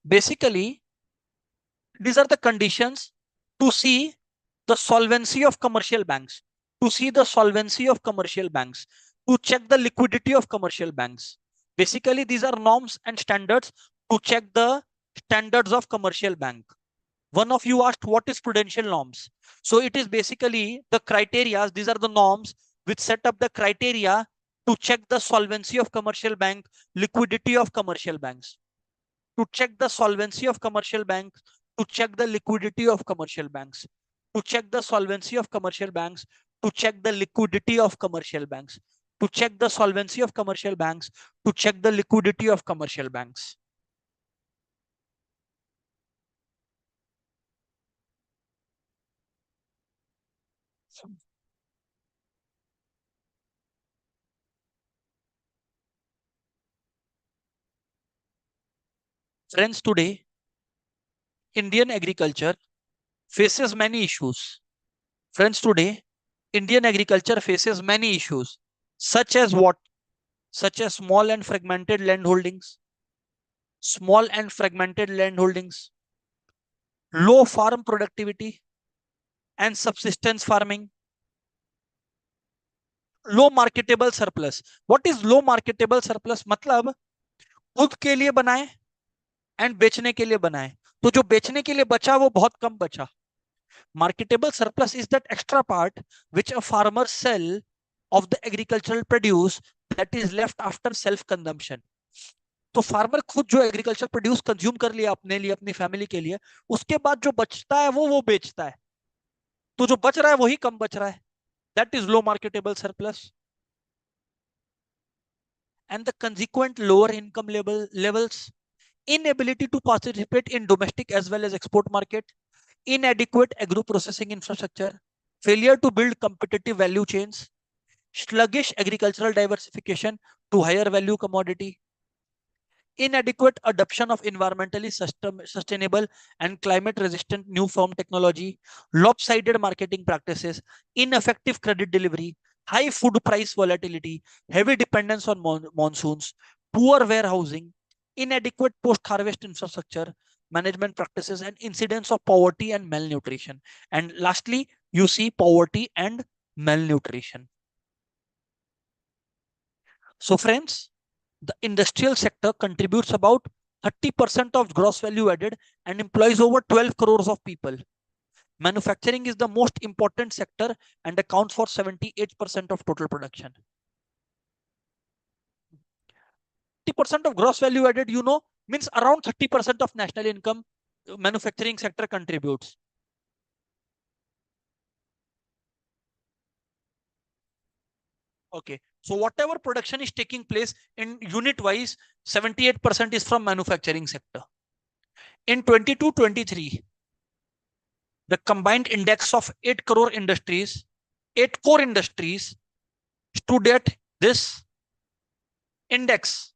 basically these are the conditions to see the solvency of commercial banks, to see the solvency of commercial banks, to check the liquidity of commercial banks. Basically, these are norms and standards to check the standards of commercial bank. One of you asked what is prudential norms. So it is basically the criteria. These are the norms which set up the criteria to check the solvency of commercial bank, liquidity of commercial banks, to check the solvency of commercial banks, to check the liquidity of commercial banks, to check the solvency of commercial banks, to check the liquidity of commercial banks, to check the solvency of commercial banks, to check the liquidity of commercial banks. Friends, today, Indian agriculture faces many issues. Friends, today, Indian agriculture faces many issues, such as what? Such as small and fragmented land holdings, low farm productivity and subsistence farming, low marketable surplus. What is low marketable surplus? मतलब खुद के लिए बनाए and बेचने के लिए बनाए, तो जो बेचने के लिए बचा वो बहुत कम बचा. Marketable surplus is that extra part which a farmer sell of the agricultural produce that is left after self consumption. तो फार्मर खुद जो एग्रीकल्चर प्रोड्यूस कंज्यूम कर लिया अपने लिए, अपनी फैमिली के लिए, उसके बाद जो बचता है वो बेचता है. तो जो बच रहा है वही कम बच रहा है. That is low marketable surplus. And the consequent lower income levels, inability to participate in domestic as well as export market, inadequate agro processing infrastructure, failure to build competitive value chains, sluggish agricultural diversification to higher value commodity, inadequate adoption of environmentally sustainable and climate resistant new farm technology, lopsided marketing practices, ineffective credit delivery, high food price volatility, heavy dependence on monsoons, poor warehousing, inadequate post-harvest infrastructure, management practices, and incidence of poverty and malnutrition. And lastly, you see poverty and malnutrition. So friends, the industrial sector contributes about 30% of gross value added and employs over 12 crores of people. Manufacturing is the most important sector and accounts for 78% of total production. 30% of gross value added, means around 30% of national income manufacturing sector contributes. Okay. So whatever production is taking place in unit wise, 78% is from manufacturing sector. In 22-23, the combined index of 8 crore industries, 8 core industries stood at this index.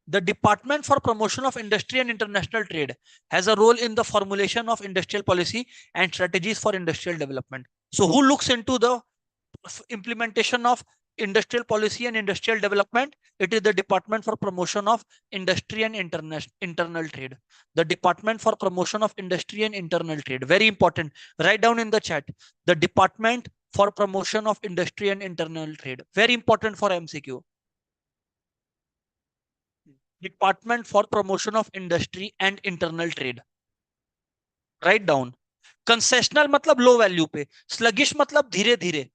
The Department for Promotion of Industry and International Trade has a role in the formulation of industrial policy and strategies for industrial development. So who looks into the implementation of industrial policy and industrial development? It is the Department for Promotion of Industry and Internal Trade. The Department for Promotion of Industry and Internal Trade. Very important. Write down in the chat. The Department for Promotion of Industry and Internal Trade. Very important for MCQ. Department for Promotion of Industry and Internal Trade. Write down. Concessional मतलब low value पे, sluggish मतलब धीरे धीरे.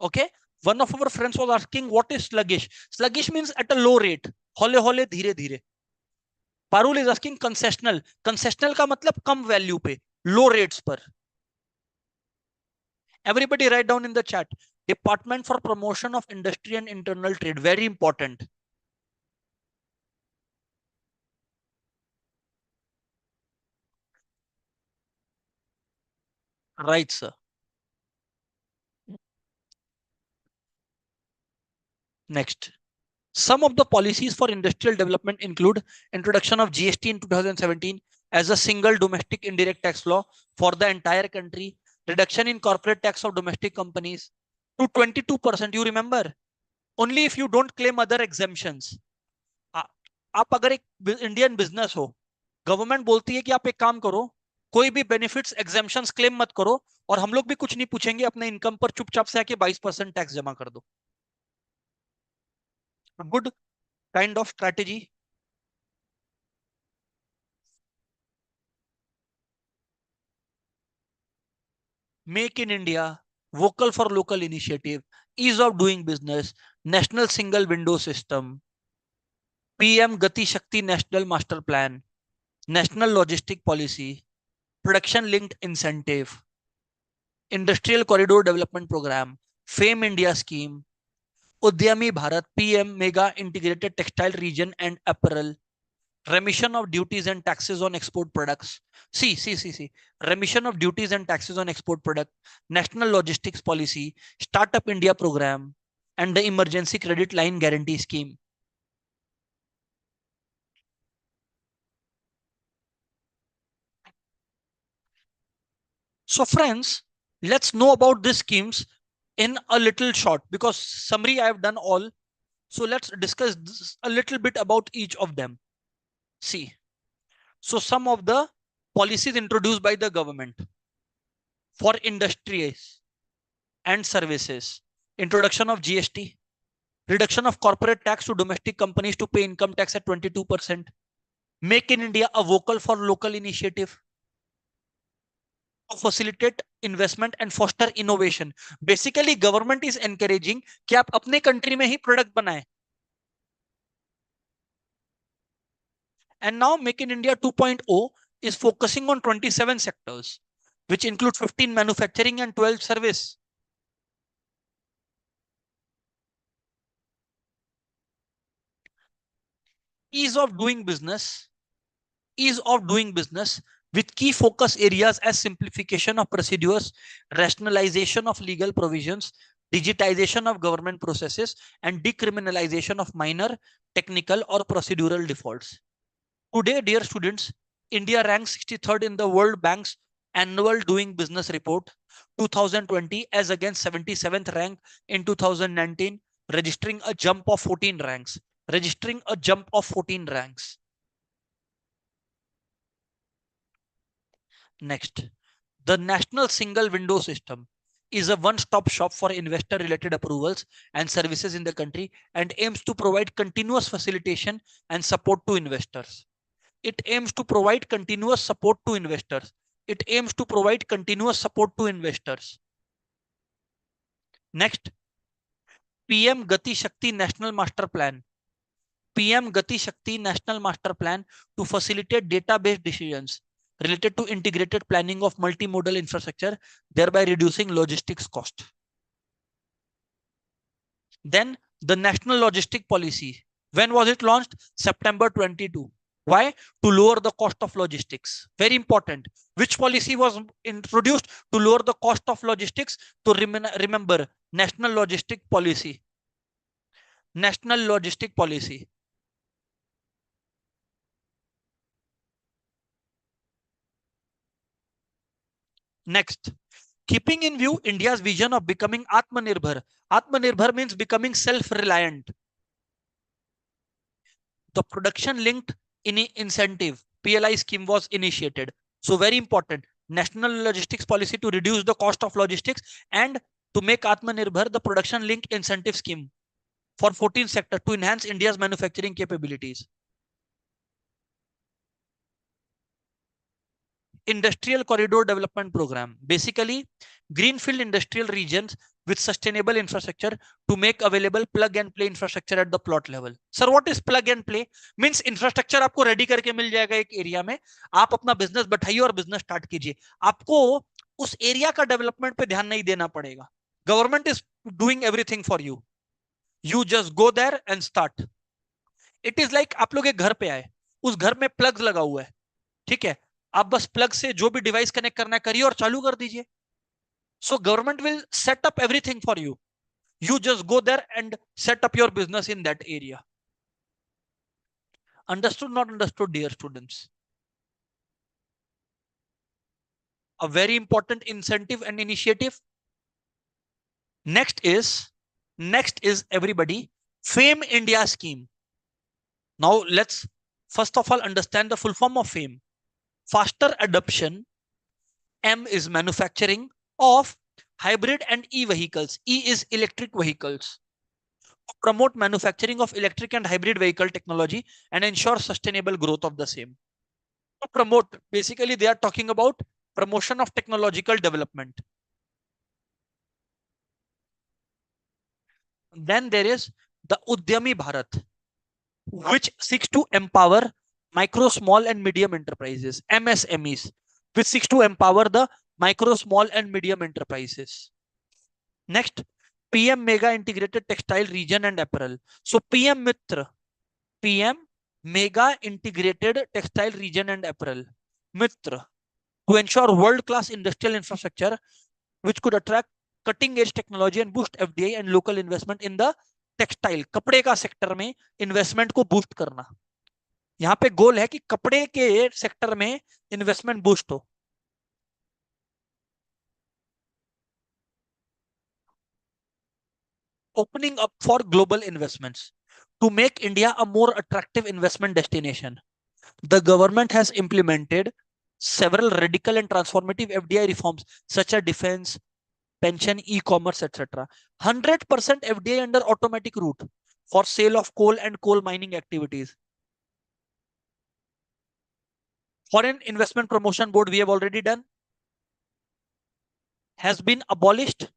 Okay. One of our friends was asking what is sluggish. Sluggish means at a low rate. हौले हौले धीरे धीरे. Parul is asking concessional. Concessional का मतलब कम value पे, low rates पर. Everybody write down in the chat. Department for Promotion of Industry and Internal Trade. Very important. Right, sir. Next. Some of the policies for industrial development include introduction of GST in 2017 as a single domestic indirect tax law for the entire country, reduction in corporate tax of domestic companies to 22%. You remember? Only if you don't claim other exemptions. आप अगर एक Indian business हो, government बोलती है कि आप एक काम करो, कोई भी बेनिफिट्स एग्जेम्पशंस क्लेम मत करो और हम लोग भी कुछ नहीं पूछेंगे, अपने इनकम पर चुपचाप से आके 22% टैक्स जमा कर दो. Good kind of strategy. Make in India, vocal for local initiative, ease of doing business, national single window system, PM Gati Shakti National Master Plan, national logistic policy, production linked incentive, industrial corridor development program, FAME India scheme, Udyami Bharat PM Mega Integrated Textile Region and Apparel, remission of duties and taxes on export products. See. Remission of duties and taxes on export product, national logistics policy, Startup India program, and the emergency credit line guarantee scheme. So friends, let's know about these schemes in a little short, because summary I have done all. So let's discuss a little bit about each of them. See, so some of the policies introduced by the government for industries and services: introduction of GST, reduction of corporate tax to domestic companies to pay income tax at 22%, Make in India a vocal for local initiative, to facilitate investment and foster innovation. Basically government is encouraging कि आप अपने country में ही product बनाएं. And now Make in India 2.0 is focusing on 27 sectors, which include 15 manufacturing and 12 service. Ease of doing business with key focus areas as simplification of procedures, rationalization of legal provisions, digitization of government processes, and decriminalization of minor technical or procedural defaults. Today, dear students, India ranks 63rd in the World Bank's annual doing business report 2020 as against 77th rank in 2019, registering a jump of 14 ranks. Registering a jump of 14 ranks. Next, the National Single Window System is a one-stop shop for investor-related approvals and services in the country and aims to provide continuous facilitation and support to investors. It aims to provide continuous support to investors. It aims to provide continuous support to investors. Next, PM Gati Shakti National Master Plan. PM Gati Shakti National Master Plan to facilitate data-based decisions related to integrated planning of multimodal infrastructure, thereby reducing logistics cost. Then the National Logistic Policy. When was it launched? September 22. Why? To lower the cost of logistics. Very important. Which policy was introduced to lower the cost of logistics? To remember, National Logistic Policy. National Logistic Policy. Next, keeping in view India's vision of becoming Atmanirbhar. Atmanirbhar means becoming self-reliant. The production-linked incentive PLI scheme was initiated. So very important. National Logistics Policy to reduce the cost of logistics and to make Atmanirbhar the production-linked incentive scheme for 14 sector to enhance India's manufacturing capabilities. Industrial Corridor Development Program. Basically, greenfield industrial regions with sustainable infrastructure to make available plug and play infrastructure at the plot level. Sir, what is plug and play? Means infrastructure आपको ready करके मिल जाएगा एक area में, आप अपना business बैठाइए और business start कीजिए. आपको उस एरिया का डेवलपमेंट पे ध्यान नहीं देना पड़ेगा. Government is doing everything for you. You just go there and start. It is like आप लोग एक घर पे आए, उस घर में प्लग लगा हुआ है, ठीक है, आप बस प्लग से जो भी डिवाइस कनेक्ट करना करिए और चालू कर दीजिए. So government will set up everything for you. You just go there and set up your business in that area. Understood, not understood, dear students? A very important incentive and initiative. Next is everybody, FAME India scheme. Now let's first of all understand the full form of FAME. Faster adoption. M is manufacturing of hybrid and e-vehicles. E is electric vehicles. Promote manufacturing of electric and hybrid vehicle technology and ensure sustainable growth of the same. To promote, basically they are talking about promotion of technological development. Then there is the Udyami Bharat, which seeks to empower micro, small and medium enterprises, MSMEs, which seeks to empower the micro, small and medium enterprises. Next, PM Mega Integrated Textile Region and Apparel. So PM Mitra, PM Mega Integrated Textile Region and Apparel, Mitra, to ensure world-class industrial infrastructure which could attract cutting-edge technology and boost FDI and local investment in the textile, कपड़े का sector में investment को boost करना. यहां पे गोल है कि कपड़े के सेक्टर में इन्वेस्टमेंट बूस्ट हो. Opening up for global investments to make India a more attractive investment destination. The government has implemented several radical and transformative FDI reforms such as defense, pension, e-commerce, etc. 100% FDI under automatic route for sale of coal and coal mining activities. Foreign Investment Promotion Board we have already done, has been abolished,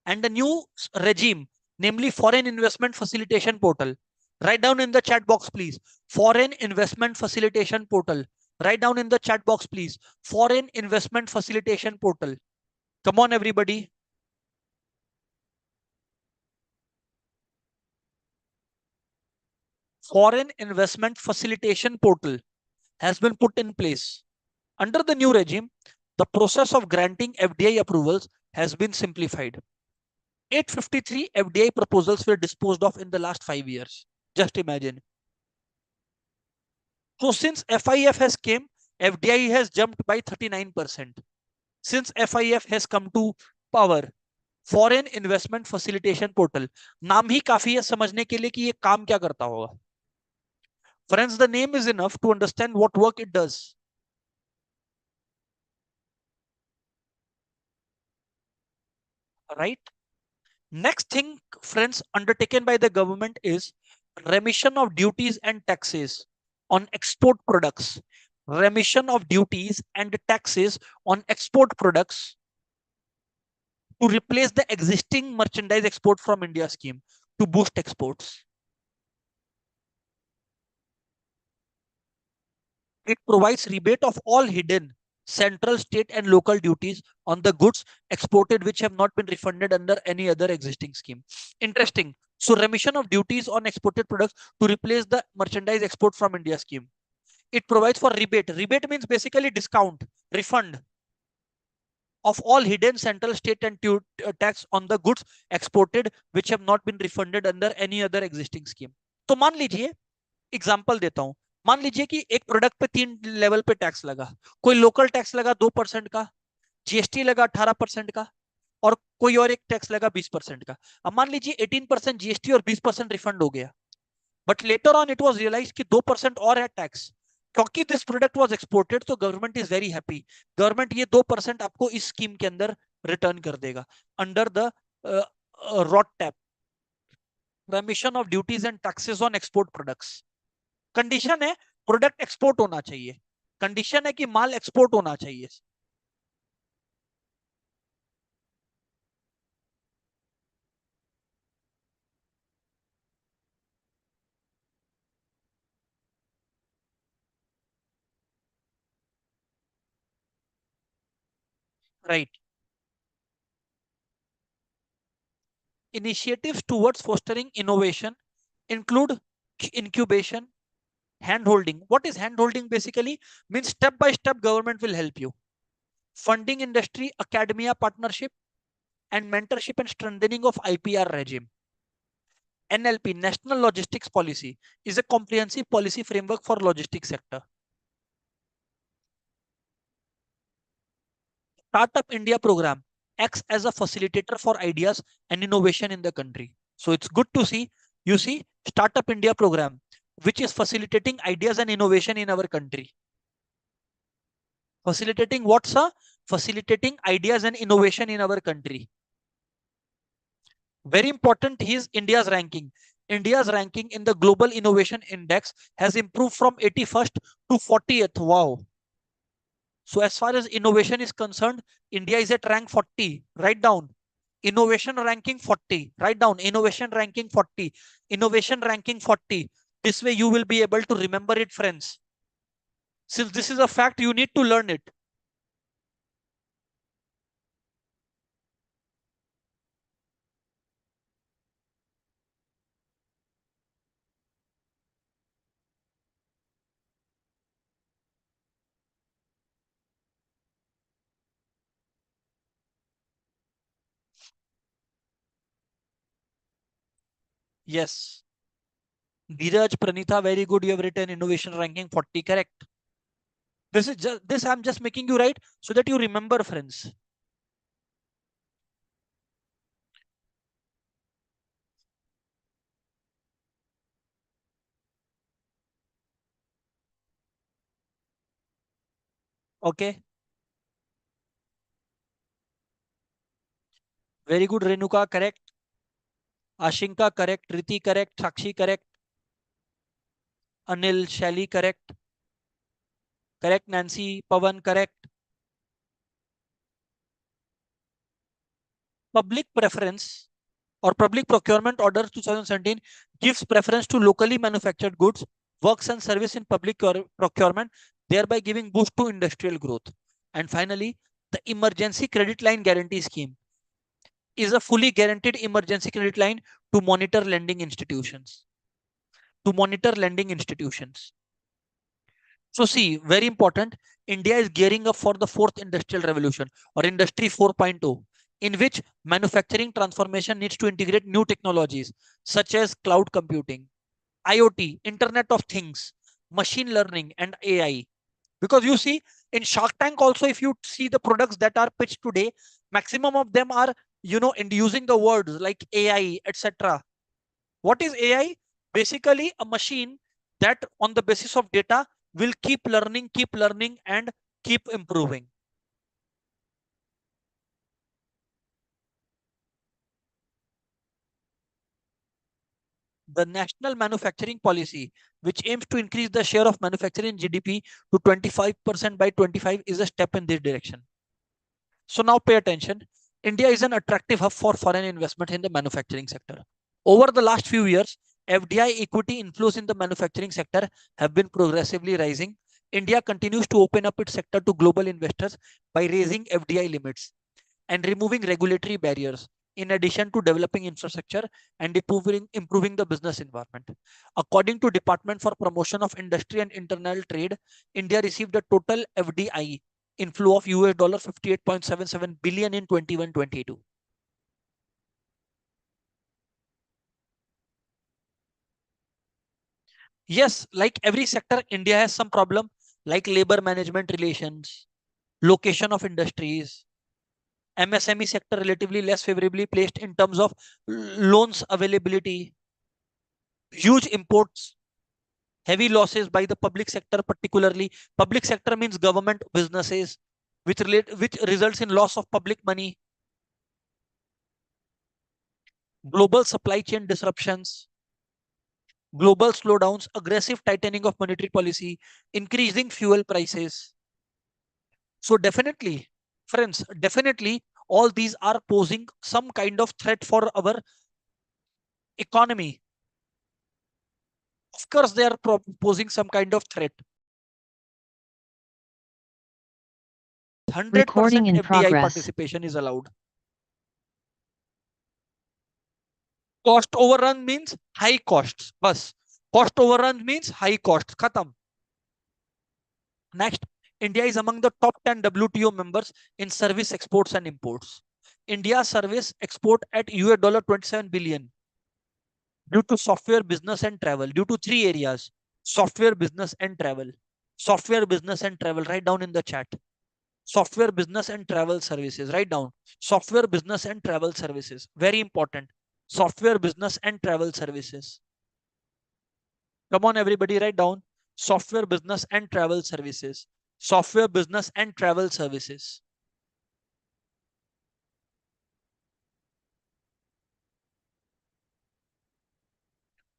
and a new regime, namely Foreign Investment Facilitation Portal. Write down in the chat box, please. Foreign Investment Facilitation Portal. Write down in the chat box, please. Foreign Investment Facilitation Portal. Come on, everybody. Foreign Investment Facilitation Portal has been put in place. Under the new regime, the process of granting FDI approvals has been simplified. 853 FDI proposals were disposed of in the last 5 years. Just imagine. So since FIF has came, FDI has jumped by 39%. Since FIF has come to power, foreign investment facilitation portal, नाम ही काफी है समझने के लिए कि ये काम क्या करता होगा. Friends, the name is enough to understand what work it does. Right. Next thing, friends, undertaken by the government is remission of duties and taxes on export products. Remission of duties and taxes on export products to replace the existing merchandise export from India scheme to boost exports. It provides rebate of all hidden central, state, and local duties on the goods exported which have not been refunded under any other existing scheme. Interesting. So remission of duties on exported products to replace the merchandise export from India scheme. It provides for rebate. Rebate means basically discount, refund of all hidden central, state, and tax on the goods exported which have not been refunded under any other existing scheme. तो मान लीजिए, example देता हूं, मान लीजिए कि एक product पे 3 लेवल पे टैक्स लगा. कोई लोकल टैक्स लगा 2% का, जीएसटी लगा 18% का, और कोई और एक टैक्स लगा 20% का. अब मान लीजिए 18% जीएसटी और 20% रिफंड हो गया, but later on it was realised कि 2% और है टैक्स. क्योंकि दिस प्रोडक्ट वाज एक्सपोर्टेड, तो government is very happy. Government ये 2% आपको इस स्कीम के अंदर रिटर्न कर देगा under the RoDTEP, remission of duties and taxes on export products. Condition है प्रोडक्ट एक्सपोर्ट होना चाहिए, कंडीशन है कि माल एक्सपोर्ट होना चाहिए. Right. Initiatives towards fostering innovation include incubation, hand holding. What is hand holding basically? Means step by step government will help you. Funding industry, academia partnership, and mentorship and strengthening of IPR regime. NLP, National Logistics Policy, is a comprehensive policy framework for logistics sector. Startup India program acts as a facilitator for ideas and innovation in the country. So it's good to see, you see, Startup India program, which is facilitating ideas and innovation in our country. Facilitating what, sir? Facilitating ideas and innovation in our country. Very important is India's ranking. India's ranking in the Global Innovation Index has improved from 81st to 40th. Wow. So as far as innovation is concerned, India is at rank 40. Write down. Innovation ranking 40. Write down. Innovation ranking 40. Innovation ranking 40. This way you will be able to remember it, friends. Since this is a fact, you need to learn it. Yes. Dheeraj, Pranitha, very good. You have written innovation ranking 40. Correct. This is just this I'm just making you write so that you remember, friends. Okay. Very good, Renuka. Correct. Ashinka, correct. Riti, correct. Sakshi, correct. Anil, Shelly, correct. Correct. Nancy, Pavan, correct. Public preference or Public Procurement Order 2017 gives preference to locally manufactured goods, works and service in public procurement, thereby giving boost to industrial growth. And finally, the Emergency Credit Line Guarantee Scheme is a fully guaranteed emergency credit line to monitor lending institutions. To monitor lending institutions. So see, very important, India is gearing up for the fourth industrial revolution or industry 4.0, in which manufacturing transformation needs to integrate new technologies such as cloud computing, IoT, Internet of Things, machine learning and AI. Because you see, in Shark Tank also, if you see the products that are pitched today, maximum of them are, and using the words like AI, etc. What is AI? Basically, a machine that on the basis of data will keep learning, and keep improving. The National Manufacturing Policy, which aims to increase the share of manufacturing GDP to 25% by 25, is a step in this direction. So now pay attention. India is an attractive hub for foreign investment in the manufacturing sector. Over the last few years, FDI equity inflows in the manufacturing sector have been progressively rising. India continues to open up its sector to global investors by raising FDI limits and removing regulatory barriers, in addition to developing infrastructure and improving the business environment. According to Department for Promotion of Industry and Internal Trade, India received a total FDI inflow of US 58.77 billion in 21-22. Yes, like every sector, India has some problem like labor management relations, location of industries, MSME sector relatively less favorably placed in terms of loans availability, huge imports, heavy losses by the public sector, particularly public sector means government businesses, which results in loss of public money, global supply chain disruptions, global slowdowns, aggressive tightening of monetary policy, increasing fuel prices. So definitely, friends, definitely all these are posing some kind of threat for our economy. Of course, they are posing some kind of threat. Recording 100% in FDI progress. participation is allowed. Cost overrun means high costs. Bus. Cost overrun means high costs. Khatam. Next, India is among the top 10 WTO members in service exports and imports. India service export at US 27 billion due to software business and travel, due to three areas: software business and travel. Software business and travel, write down in the chat. Software business and travel services, write down. Software business and travel services, very important. Software business and travel services. Come on, everybody, write down. Software business and travel services. Software business and travel services.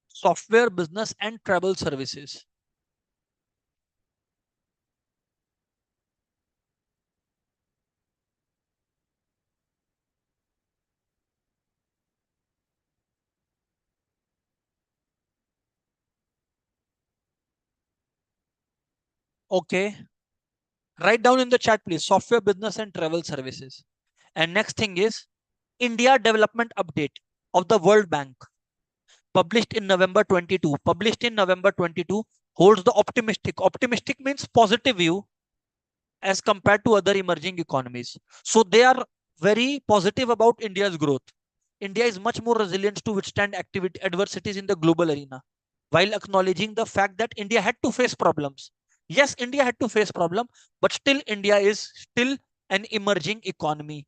Software business and travel services. Okay. Write down in the chat, please. Software business and travel services. And next thing is India Development Update of the World Bank, published in November 22. Published in November 22 holds the optimistic. Optimistic means positive view as compared to other emerging economies. So they are very positive about India's growth. India is much more resilient to withstand adversities in the global arena, while acknowledging the fact that India had to face problems. Yes, India had to face problem, but still India is still an emerging economy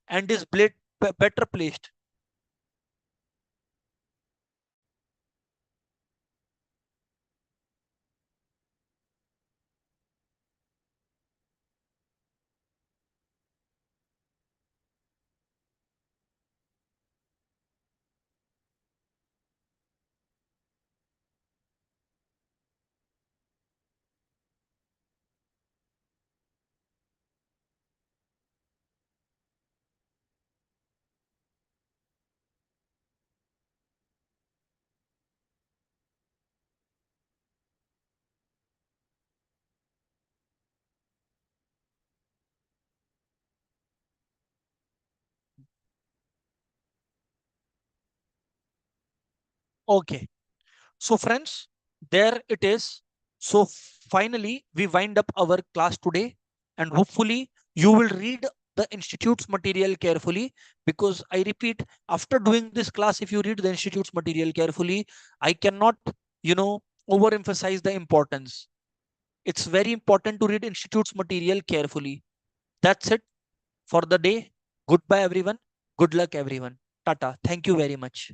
and is better placed. Okay. So, friends, there it is. So, finally, we wind up our class today, and hopefully, you will read the institute's material carefully, because I repeat, after doing this class, if you read the institute's material carefully, I cannot, you know, overemphasize the importance. It's very important to read institute's material carefully. That's it for the day. Goodbye, everyone. Good luck, everyone. Tata. Thank you very much.